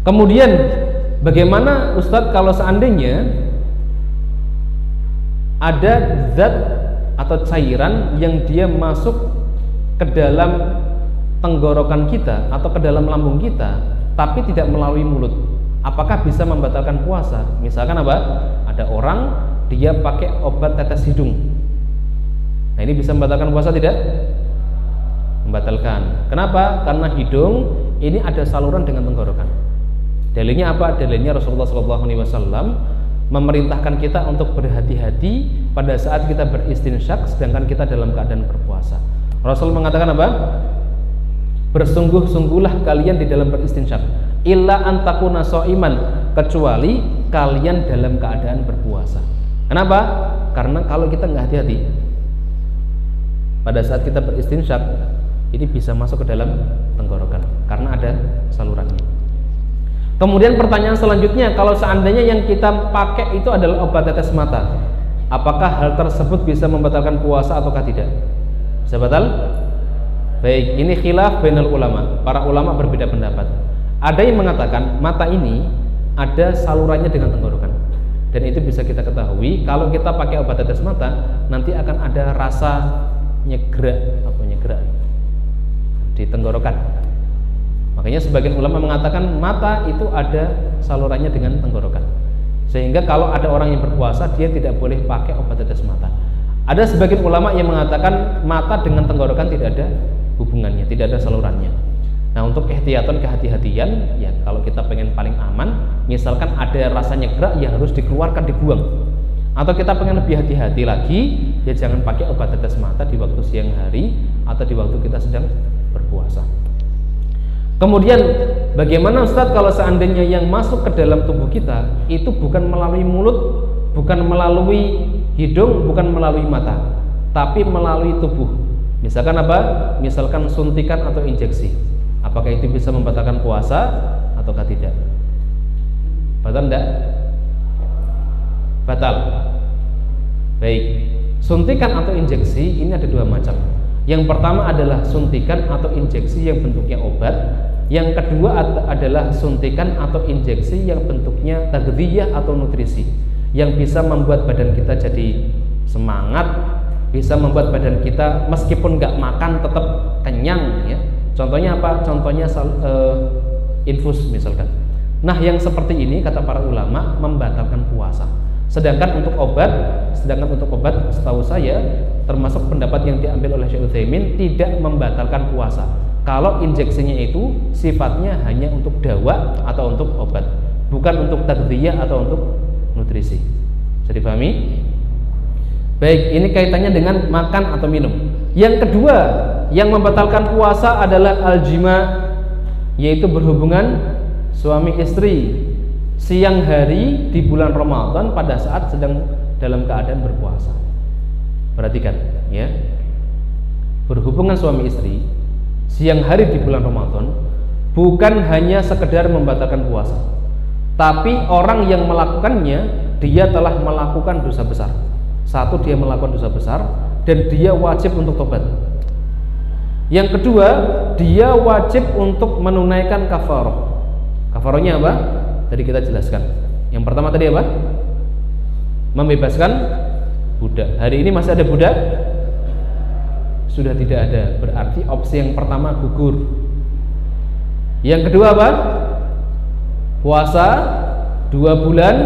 Kemudian bagaimana Ustaz kalau seandainya ada zat atau cairan yang dia masuk ke dalam tenggorokan kita atau ke dalam lambung kita tapi tidak melalui mulut, apakah bisa membatalkan puasa? Misalkan ada orang dia pakai obat tetes hidung, nah ini bisa membatalkan puasa tidak? Membatalkan. Kenapa? Karena hidung ini ada saluran dengan tenggorokan. Dalilnya apa? Dalilnya Rasulullah SAW memerintahkan kita untuk berhati-hati pada saat kita beristinsyak sedangkan kita dalam keadaan berpuasa. Rasul mengatakan apa? Bersungguh-sungguhlah kalian di dalam beristinsyak, illa antakuna so'iman, kecuali kalian dalam keadaan berpuasa. Kenapa? Karena kalau kita nggak hati-hati pada saat kita beristinsyak, ini bisa masuk ke dalam tenggorokan karena ada salurannya. Kemudian pertanyaan selanjutnya, kalau seandainya yang kita pakai itu adalah obat tetes mata, apakah hal tersebut bisa membatalkan puasa ataukah tidak? Bisa batal? Baik, ini khilaf bainal ulama. Para ulama berbeda pendapat. Ada yang mengatakan mata ini ada salurannya dengan tenggorokan, dan itu bisa kita ketahui kalau kita pakai obat tetes mata, nanti akan ada rasa nyegrak di tenggorokan. Makanya sebagian ulama mengatakan mata itu ada salurannya dengan tenggorokan, sehingga kalau ada orang yang berpuasa dia tidak boleh pakai obat tetes mata. Ada sebagian ulama yang mengatakan mata dengan tenggorokan tidak ada hubungannya, tidak ada salurannya. Nah, untuk ihtiyatan, kehati-hatian, ya kalau kita pengen paling aman, misalkan ada rasa nyegrak, ya harus dikeluarkan, dibuang. Atau kita pengen lebih hati-hati lagi, ya jangan pakai obat tetes mata di waktu siang hari atau di waktu kita sedang berpuasa. Kemudian bagaimana Ustadz kalau seandainya yang masuk ke dalam tubuh kita itu bukan melalui mulut, bukan melalui hidung, bukan melalui mata, tapi melalui tubuh? Misalkan apa? Misalkan suntikan atau injeksi. Apakah itu bisa membatalkan puasa ataukah tidak? Batal enggak? Batal. Baik. Suntikan atau injeksi ini ada dua macam. Yang pertama adalah suntikan atau injeksi yang bentuknya obat. Yang kedua adalah suntikan atau injeksi yang bentuknya tagdziyah atau nutrisi, yang bisa membuat badan kita jadi semangat, bisa membuat badan kita meskipun nggak makan tetap kenyang, ya. Contohnya apa? Contohnya infus misalkan. Nah, yang seperti ini kata para ulama membatalkan puasa. Sedangkan untuk obat setahu saya termasuk pendapat yang diambil oleh Syekh Utsaimin tidak membatalkan puasa. Kalau injeksinya itu sifatnya hanya untuk dawa atau untuk obat, bukan untuk tagdziyah atau untuk nutrisi. Bisa dipahami? Baik, ini kaitannya dengan makan atau minum. Yang kedua yang membatalkan puasa adalah aljima, yaitu berhubungan suami istri siang hari di bulan Ramadan pada saat sedang dalam keadaan berpuasa. Perhatikan ya, berhubungan suami istri siang hari di bulan Ramadan bukan hanya sekedar membatalkan puasa, tapi orang yang melakukannya dia telah melakukan dosa besar. Satu, dia melakukan dosa besar dan dia wajib untuk tobat. Yang kedua, dia wajib untuk menunaikan kafarah. Kafarahnya apa? Tadi kita jelaskan. Yang pertama tadi apa? Membebaskan budak. Hari ini masih ada budak? Sudah tidak ada. Berarti opsi yang pertama gugur. Yang kedua apa? Puasa 2 bulan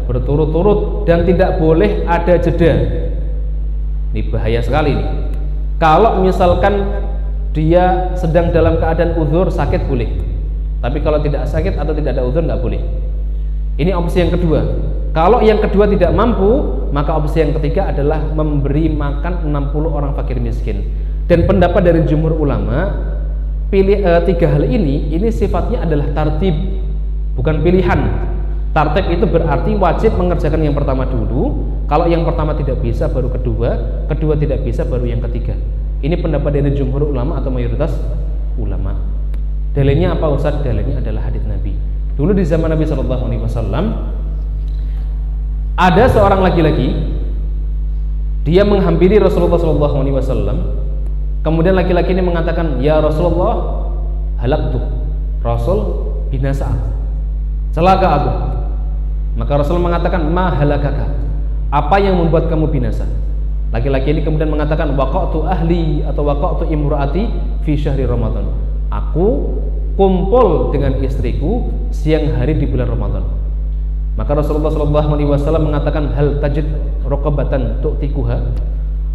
berturut-turut dan tidak boleh ada jeda. Ini bahaya sekali nih. Kalau misalkan dia sedang dalam keadaan uzur, sakit boleh, Tapi kalau tidak sakit atau tidak ada udzur nggak boleh. Ini opsi yang kedua. Kalau yang kedua tidak mampu, maka opsi yang ketiga adalah memberi makan 60 orang fakir miskin. Dan pendapat dari jumhur ulama, tiga hal ini sifatnya adalah tartib, bukan pilihan. Tartib itu berarti wajib mengerjakan yang pertama dulu. Kalau yang pertama tidak bisa baru kedua, kedua tidak bisa baru yang ketiga. Ini pendapat dari jumhur ulama atau mayoritas ulama. Dalilnya apa Ustaz? Dalilnya adalah hadits Nabi. Dulu di zaman Nabi SAW ada seorang laki-laki, dia menghampiri Rasulullah SAW. Kemudian laki-laki ini mengatakan, ya Rasulullah, halaktu, Rasul binasa, celaka aku. Maka Rasul mengatakan, ma halakaka, apa yang membuat kamu binasa? Laki-laki ini kemudian mengatakan, waqa'tu ahli atau waqa'tu imraati fi syahri Ramadan. Aku kumpul dengan istriku siang hari di bulan Ramadan. Maka Rasulullah SAW mengatakan, hal tajid raqabatan tu'tikuha,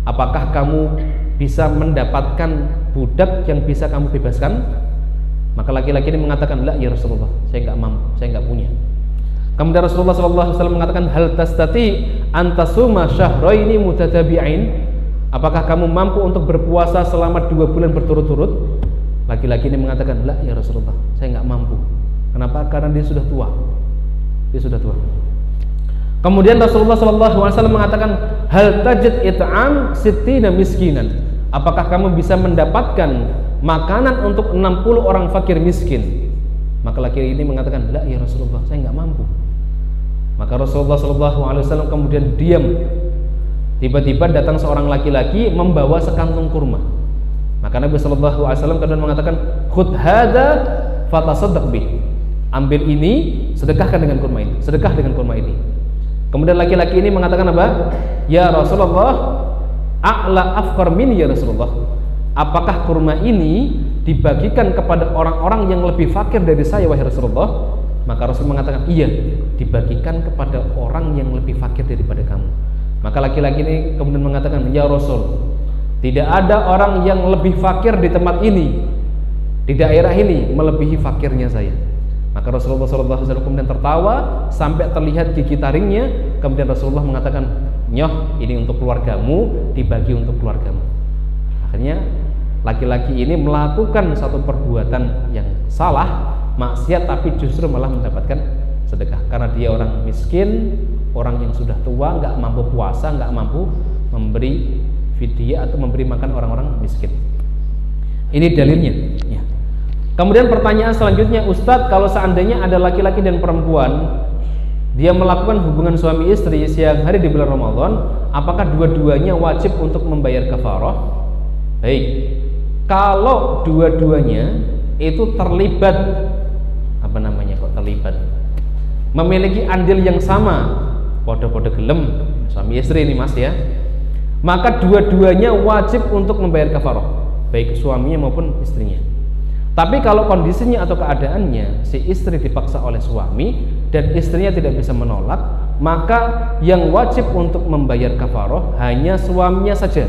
apakah kamu bisa mendapatkan budak yang bisa kamu bebaskan? Maka laki-laki ini mengatakan, la ya Rasulullah, saya nggak mampu, saya nggak punya. Kemudian Rasulullah SAW mengatakan, hal tastati antasuma syahraini mutatabi'ain, apakah kamu mampu untuk berpuasa selama 2 bulan berturut-turut? Laki-laki ini mengatakan, la ya Rasulullah, saya nggak mampu. Kenapa? Karena dia sudah tua. Dia sudah tua. Kemudian Rasulullah SAW mengatakan, hal tajid it'am sittina miskinan, apakah kamu bisa mendapatkan makanan untuk 60 orang fakir miskin? Maka laki-laki ini mengatakan, la ya Rasulullah, saya nggak mampu. Maka Rasulullah SAW kemudian diam. Tiba-tiba datang seorang laki-laki membawa sekantung kurma. Maka Nabi SAW kemudian mengatakan, khudh hada fatasaddaq bih, ambil ini, sedekahkan dengan kurma ini, sedekah dengan kurma ini. Kemudian laki-laki ini mengatakan apa? Ya Rasulullah, a'la afqar min ya Rasulullah, apakah kurma ini dibagikan kepada orang-orang yang lebih fakir dari saya wahai Rasulullah? Maka Rasul mengatakan, iya, dibagikan kepada orang yang lebih fakir daripada kamu. Maka laki-laki ini kemudian mengatakan, ya Rasul, tidak ada orang yang lebih fakir di tempat ini, di daerah ini, melebihi fakirnya saya. Maka Rasulullah SAW kemudian tertawa sampai terlihat gigi taringnya. Kemudian Rasulullah mengatakan, nyoh, ini untuk keluargamu, dibagi untuk keluargamu. Akhirnya laki-laki ini melakukan satu perbuatan yang salah, maksiat, tapi justru malah mendapatkan sedekah. Karena dia orang miskin, orang yang sudah tua, nggak mampu puasa, nggak mampu memberi fidyah atau memberi makan orang-orang miskin. Ini dalilnya ya. Kemudian pertanyaan selanjutnya, Ustadz, kalau seandainya ada laki-laki dan perempuan, dia melakukan hubungan suami istri siang hari di bulan Ramadan, apakah dua-duanya wajib untuk membayar kafarah? Baik, kalau dua-duanya itu terlibat, apa namanya kok terlibat, memiliki andil yang sama, podo-podo gelem, suami istri ini mas ya, maka dua-duanya wajib untuk membayar kafarah, baik suaminya maupun istrinya. Tapi kalau kondisinya atau keadaannya si istri dipaksa oleh suami dan istrinya tidak bisa menolak, maka yang wajib untuk membayar kafarah hanya suaminya saja.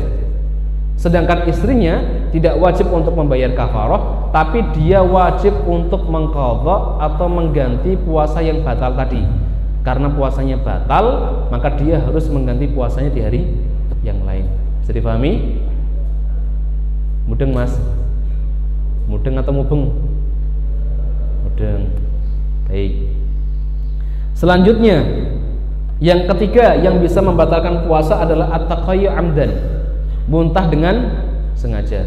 Sedangkan istrinya tidak wajib untuk membayar kafarah, tapi dia wajib untuk mengqadha atau mengganti puasa yang batal tadi. Karena puasanya batal, maka dia harus mengganti puasanya di hari yang lain. Bisa dipahami? Mudeng mas? Mudeng atau mubeng? Mudeng. Baik. Selanjutnya, yang ketiga yang bisa membatalkan puasa adalah at-taqayyu amdan, muntah dengan sengaja.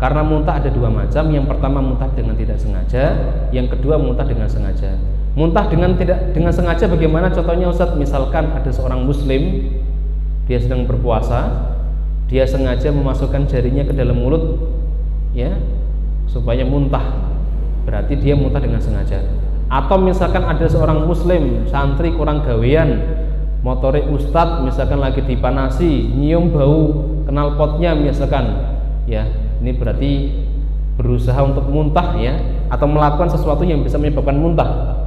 Karena muntah ada dua macam. Yang pertama muntah dengan tidak sengaja, yang kedua muntah dengan sengaja. Muntah dengan tidak dengan sengaja bagaimana contohnya Ustaz? Misalkan ada seorang muslim, dia sedang berpuasa, dia sengaja memasukkan jarinya ke dalam mulut ya, supaya muntah, berarti dia muntah dengan sengaja. Atau misalkan ada seorang muslim, santri kurang gawean, motorik ustadz misalkan lagi dipanasi, nyium bau knalpotnya misalkan ya, ini berarti berusaha untuk muntah ya, atau melakukan sesuatu yang bisa menyebabkan muntah.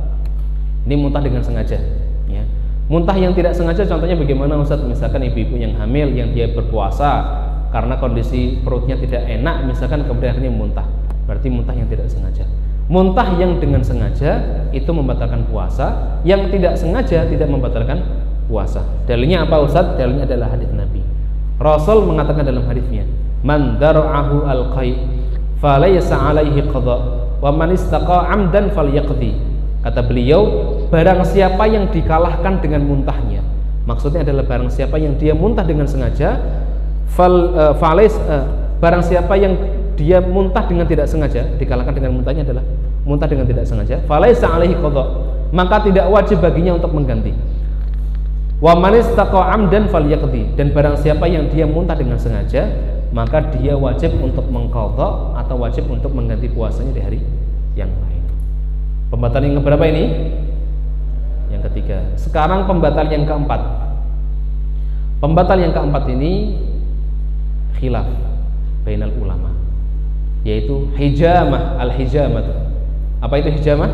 Ini muntah dengan sengaja ya. Muntah yang tidak sengaja contohnya bagaimana Ustaz? Misalkan ibu-ibu yang hamil yang dia berpuasa karena kondisi perutnya tidak enak misalkan kemudian akhirnya muntah, berarti muntah yang tidak sengaja. Muntah yang dengan sengaja itu membatalkan puasa, yang tidak sengaja tidak membatalkan puasa. Dalilnya apa Ustaz? Dalilnya adalah hadis Nabi. Rasul mengatakan dalam hadisnya, "Man dara'ahu al-qai' falaysa 'alaihi qada, wa man istaqa 'amdan falyaqdi." Kata beliau, barang siapa yang dikalahkan dengan muntahnya, maksudnya adalah barang siapa yang dia muntah dengan sengaja, barang siapa yang dia muntah dengan tidak sengaja, dikalahkan dengan muntahnya adalah muntah dengan tidak sengaja, falaysa 'alaihi qada, maka tidak wajib baginya untuk mengganti. Wa man istaqa 'amdan falyaqdi, dan barang siapa yang dia muntah dengan sengaja, maka dia wajib untuk mengqadha atau wajib untuk mengganti puasanya di hari yang lain. Pembatalan yang keberapa ini? Yang ketiga. Sekarang pembatalan yang keempat. Pembatalan yang keempat ini khilaf bainal ulama, yaitu hijamah, al-hijamah. Apa itu hijamah?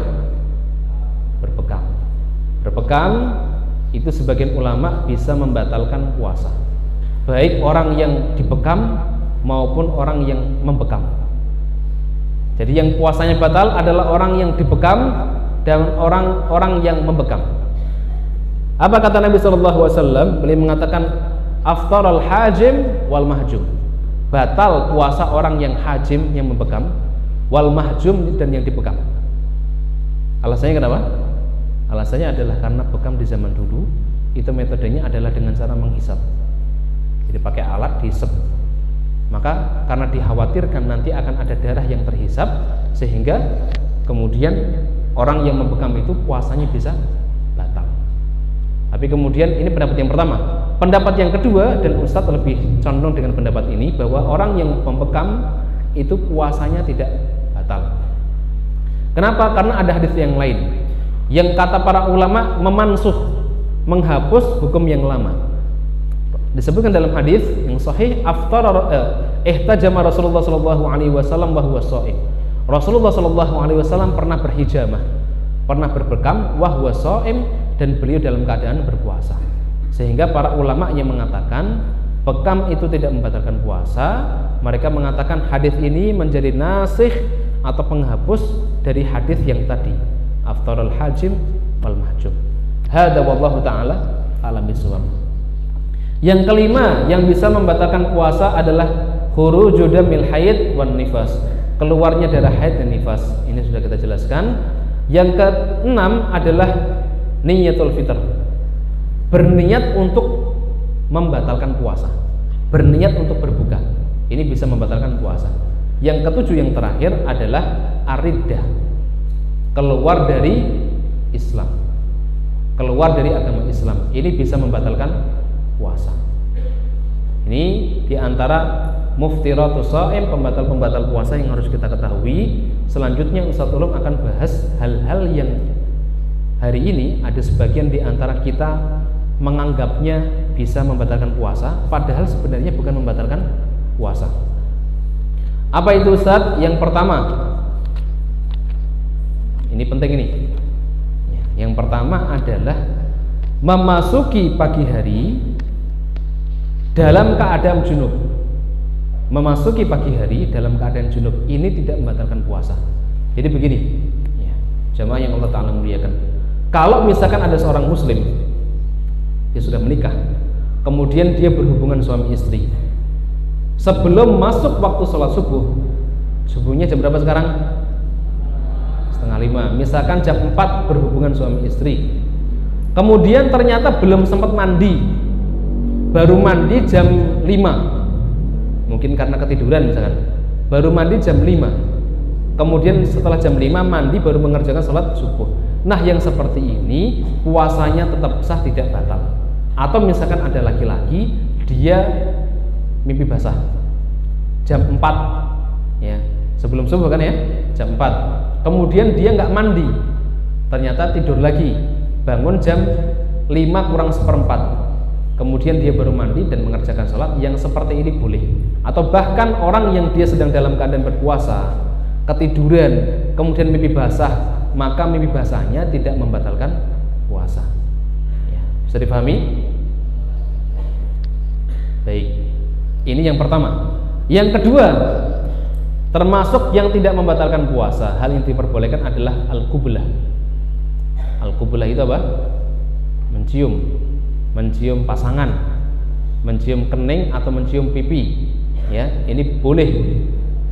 Berbekam. Berbekam itu sebagian ulama bisa membatalkan puasa, baik orang yang dibekam maupun orang yang membekam. Jadi yang puasanya batal adalah orang yang dibekam dan orang-orang yang membekam. Apa kata Nabi SAW? Beliau mengatakan aftaral hajim wal mahjum. Batal puasa orang yang hajim, yang membekam, wal mahjum, dan yang dibekam. Alasannya kenapa? Alasannya adalah karena bekam di zaman dulu itu metodenya adalah dengan cara menghisap. Jadi pakai alat dihisap. Maka karena dikhawatirkan nanti akan ada darah yang terhisap, sehingga kemudian orang yang membekam itu puasanya bisa batal. Tapi kemudian ini pendapat yang pertama. Pendapat yang kedua, dan Ustadz lebih condong dengan pendapat ini, bahwa orang yang membekam itu puasanya tidak batal. Kenapa? Karena ada hadis yang lain yang kata para ulama memansuh, menghapus hukum yang lama. Disebutkan dalam hadis yang sahih, ihtajama Rasulullah sallallahu alaihi wasallam wa huwa shaim. Rasulullah sallallahu alaihi wasallam pernah berhijamah, pernah berbekam wa huwa shaim, dan beliau dalam keadaan berpuasa. Sehingga para ulama yang mengatakan bekam itu tidak membatalkan puasa, mereka mengatakan hadis ini menjadi nasikh atau penghapus dari hadis yang tadi, aftarul hajim wal mahjum. Hada wallahu taala alam bisawab. Yang kelima yang bisa membatalkan puasa adalah khuruju damil haid wan nifas, keluarnya darah haid dan nifas. Ini sudah kita jelaskan. Yang keenam adalah niyatul fitr, berniat untuk membatalkan puasa, berniat untuk berbuka. Ini bisa membatalkan puasa. Yang ketujuh, yang terakhir adalah ariddah, keluar dari Islam, keluar dari agama Islam. Ini bisa membatalkan puasa. Ini diantara muftiratus shaim, pembatal-pembatal puasa yang harus kita ketahui. Selanjutnya Ustadz Ulum akan bahas hal-hal yang hari ini ada sebagian diantara kita menganggapnya bisa membatalkan puasa, padahal sebenarnya bukan membatalkan puasa. Apa itu Ustadz? Yang pertama, ini penting ini. Yang pertama adalah memasuki pagi hari dalam keadaan junub. Memasuki pagi hari dalam keadaan junub ini tidak membatalkan puasa. Jadi begini, jamaah yang Allah Ta'ala muliakan, kalau misalkan ada seorang muslim, dia sudah menikah, kemudian dia berhubungan suami istri, sebelum masuk waktu sholat subuh, subuhnya jam berapa sekarang? 4:30. Misalkan jam 4 berhubungan suami istri, kemudian ternyata belum sempat mandi, baru mandi jam 5, mungkin karena ketiduran misalkan, baru mandi jam 5, kemudian setelah jam 5 mandi baru mengerjakan sholat subuh. Nah yang seperti ini puasanya tetap sah, tidak batal. Atau misalkan ada laki-laki dia mimpi basah jam 4 ya, sebelum subuh kan ya, jam 4, kemudian dia nggak mandi, ternyata tidur lagi, bangun jam 5:45, kemudian dia baru mandi dan mengerjakan sholat. Yang seperti ini boleh. Atau bahkan orang yang dia sedang dalam keadaan berpuasa, ketiduran, kemudian mimpi basah, maka mimpi basahnya tidak membatalkan puasa ya. Bisa dipahami? Baik, ini yang pertama. Yang kedua, Termasuk yang tidak membatalkan puasa, hal yang diperbolehkan adalah al-qublah. Al-qublah itu apa? Mencium pasangan, mencium kening atau mencium pipi. Ya, ini boleh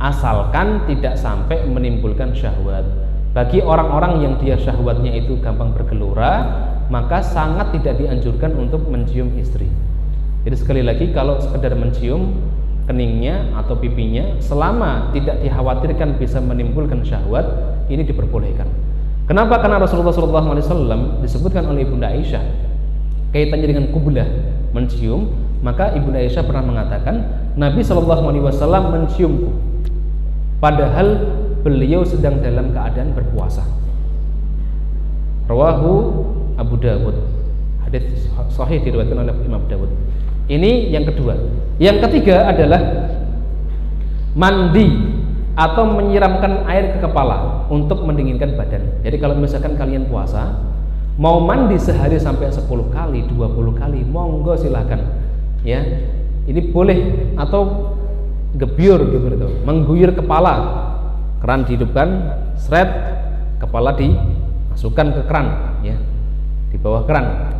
asalkan tidak sampai menimbulkan syahwat. Bagi orang-orang yang dia syahwatnya itu gampang bergelora, maka sangat tidak dianjurkan untuk mencium istri. Jadi sekali lagi, kalau sekedar mencium keningnya atau pipinya selama tidak dikhawatirkan bisa menimbulkan syahwat, ini diperbolehkan. Kenapa? Karena Rasulullah SAW disebutkan oleh Ibunda Aisyah kaitannya dengan qublah, mencium, maka Ibunda Aisyah pernah mengatakan Nabi SAW menciumku padahal beliau sedang dalam keadaan berpuasa. Rawahu Abu Dawud, hadits sahih diriwayatkan oleh Imam Dawud. Ini yang kedua. Yang ketiga adalah mandi atau menyiramkan air ke kepala untuk mendinginkan badan. Jadi kalau misalkan kalian puasa, mau mandi sehari sampai 10 kali, 20 kali, monggo silakan. Ya, ini boleh. Atau gebyur gitu, mengguyur kepala, keran dihidupkan, seret, kepala dimasukkan ke keran, ya, di bawah keran.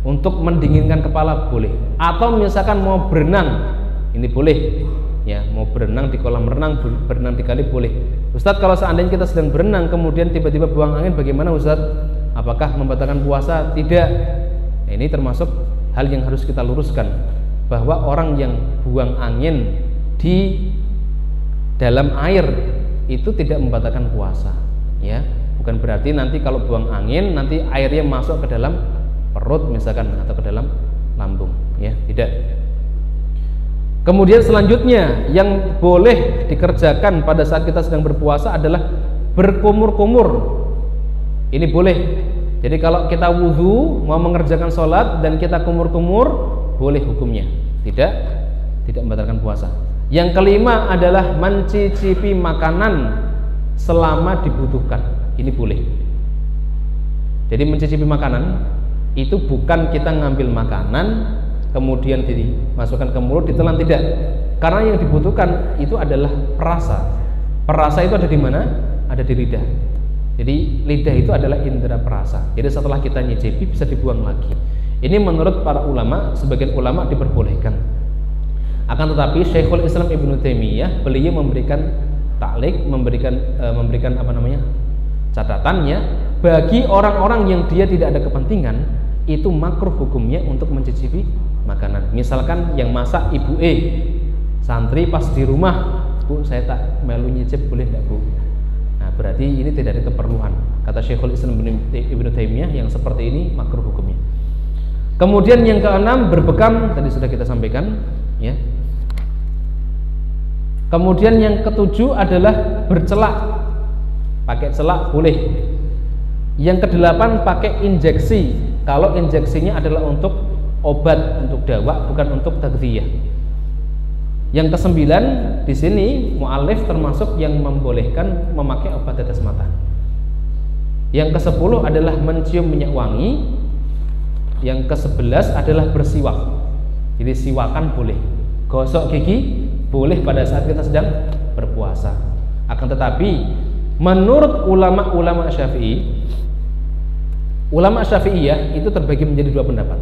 Untuk mendinginkan kepala boleh. Atau misalkan mau berenang, ini boleh. Ya, mau berenang di kolam renang, berenang di kali boleh. Ustadz, kalau seandainya kita sedang berenang kemudian tiba-tiba buang angin, bagaimana Ustadz? Apakah membatalkan puasa? Tidak. Nah, ini termasuk hal yang harus kita luruskan, bahwa orang yang buang angin di dalam air itu tidak membatalkan puasa. Ya, bukan berarti nanti kalau buang angin nanti airnya masuk ke dalam perut misalkan atau ke dalam lambung, ya, tidak. Kemudian selanjutnya yang boleh dikerjakan pada saat kita sedang berpuasa adalah berkumur-kumur. Ini boleh. Jadi kalau kita wudhu mau mengerjakan sholat dan kita kumur-kumur, boleh hukumnya. Tidak membatalkan puasa. Yang kelima adalah mencicipi makanan selama dibutuhkan. Ini boleh. Jadi mencicipi makanan itu bukan kita ngambil makanan kemudian dimasukkan ke mulut ditelan, tidak. Karena yang dibutuhkan itu adalah perasa. Perasa itu ada di mana? Ada di lidah. Jadi lidah itu adalah indera perasa. Jadi setelah kita nyicipi bisa dibuang lagi. Ini menurut para ulama, sebagian ulama diperbolehkan. Akan tetapi Syekhul Islam Ibnu Taimiyah beliau memberikan taklik, memberikan catatannya, bagi orang-orang yang dia tidak ada kepentingan, itu makruh hukumnya untuk mencicipi makanan. Misalkan yang masak ibu santri pas di rumah, Bu, saya tak melu nyicip, boleh enggak, Bu? Nah, berarti ini tidak ada keperluan. Kata Syekhul Islam Ibnu Taimiyah, yang seperti ini makruh hukumnya. Kemudian yang keenam, berbekam, tadi sudah kita sampaikan, ya. Kemudian yang ketujuh adalah bercelak. Pakai celak boleh. Yang kedelapan, pakai injeksi. Kalau injeksinya adalah untuk obat, untuk dawa, bukan untuk tagdziyah. Yang kesembilan, di sini mu'alif termasuk yang membolehkan memakai obat tetes mata. Yang ke-10 adalah mencium minyak wangi. Yang ke-11 adalah bersiwak. Jadi siwakan boleh. Gosok gigi boleh pada saat kita sedang berpuasa. Akan tetapi menurut ulama-ulama Syafi'iyah itu terbagi menjadi dua pendapat.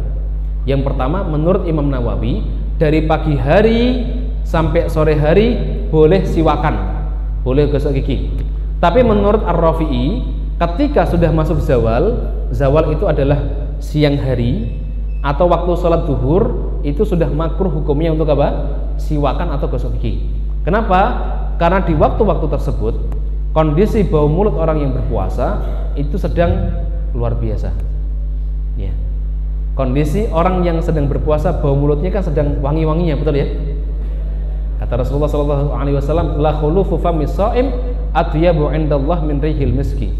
Yang pertama, menurut Imam Nawawi, dari pagi hari sampai sore hari boleh siwakan, boleh gosok gigi. Tapi menurut Ar-Rafi'i, ketika sudah masuk zawal itu adalah siang hari atau waktu sholat zuhur, itu sudah makruh hukumnya untuk apa? Siwakan atau gosok gigi. Kenapa? Karena di waktu-waktu tersebut kondisi bau mulut orang yang berpuasa itu sedang luar biasa, ya. Kondisi orang yang sedang berpuasa, bau mulutnya kan sedang wangi-wanginya, betul ya? Kata Rasulullah SAW, la khulufu famis shaim atyabu indallah min rihil miski.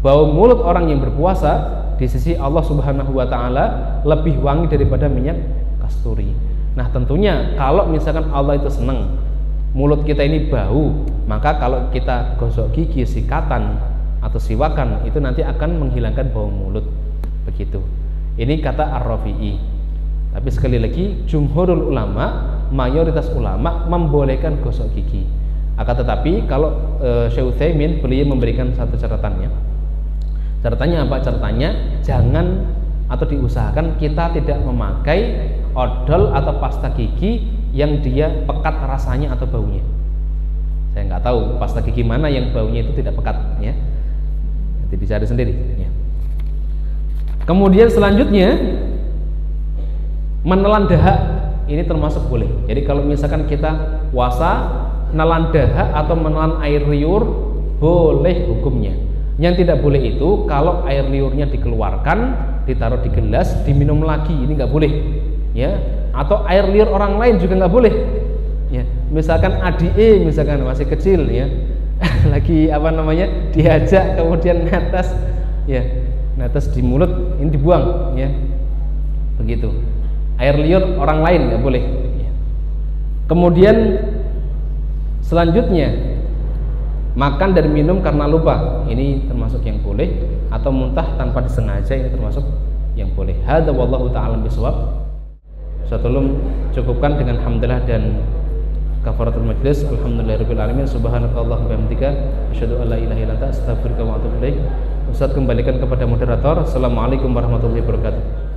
Bau mulut orang yang berpuasa di sisi Allah Subhanahu wa taala lebih wangi daripada minyak kasturi. Nah, tentunya kalau misalkan Allah itu senang mulut kita ini bau, maka kalau kita gosok gigi, sikatan atau siwakan, itu nanti akan menghilangkan bau mulut. Begitu. Ini kata Ar-Rafi'i. Tapi sekali lagi, jumhurul ulama, mayoritas ulama membolehkan gosok gigi. Akan tetapi kalau Syekh Utsaimin beliau memberikan satu catatannya. Catatannya apa? Catatannya jangan atau diusahakan kita tidak memakai odol atau pasta gigi yang dia pekat rasanya atau baunya. Saya nggak tahu pasta gigi mana yang baunya itu tidak pekat, ya. Nanti dicari sendiri. Ya. Kemudian selanjutnya menelan dahak ini termasuk boleh. Jadi kalau misalkan kita puasa menelan dahak atau menelan air liur boleh hukumnya. Yang tidak boleh itu kalau air liurnya dikeluarkan, ditaruh di gelas, diminum lagi, ini nggak boleh, ya. Atau air liur orang lain juga nggak boleh, ya. Misalkan ADE misalkan masih kecil, ya, lagi diajak kemudian netes, ya, netes di mulut, ini dibuang, ya, begitu. Air liur orang lain nggak boleh. Ya. Kemudian selanjutnya makan dan minum karena lupa, ini termasuk yang boleh, atau muntah tanpa disengaja, ini termasuk yang boleh. Hadza wallahu ta'ala bisawab. Saya tolong cukupkan dengan hamdalah dan kafaratul majlis. Alhamdulillahirabbil alamin. Subhanakallahumma wa bihamdika asyhadu an la ilaha illa anta astaghfiruka wa atubu ilaik. Ustaz kembalikan kepada moderator. Assalamualaikum warahmatullahi wabarakatuh.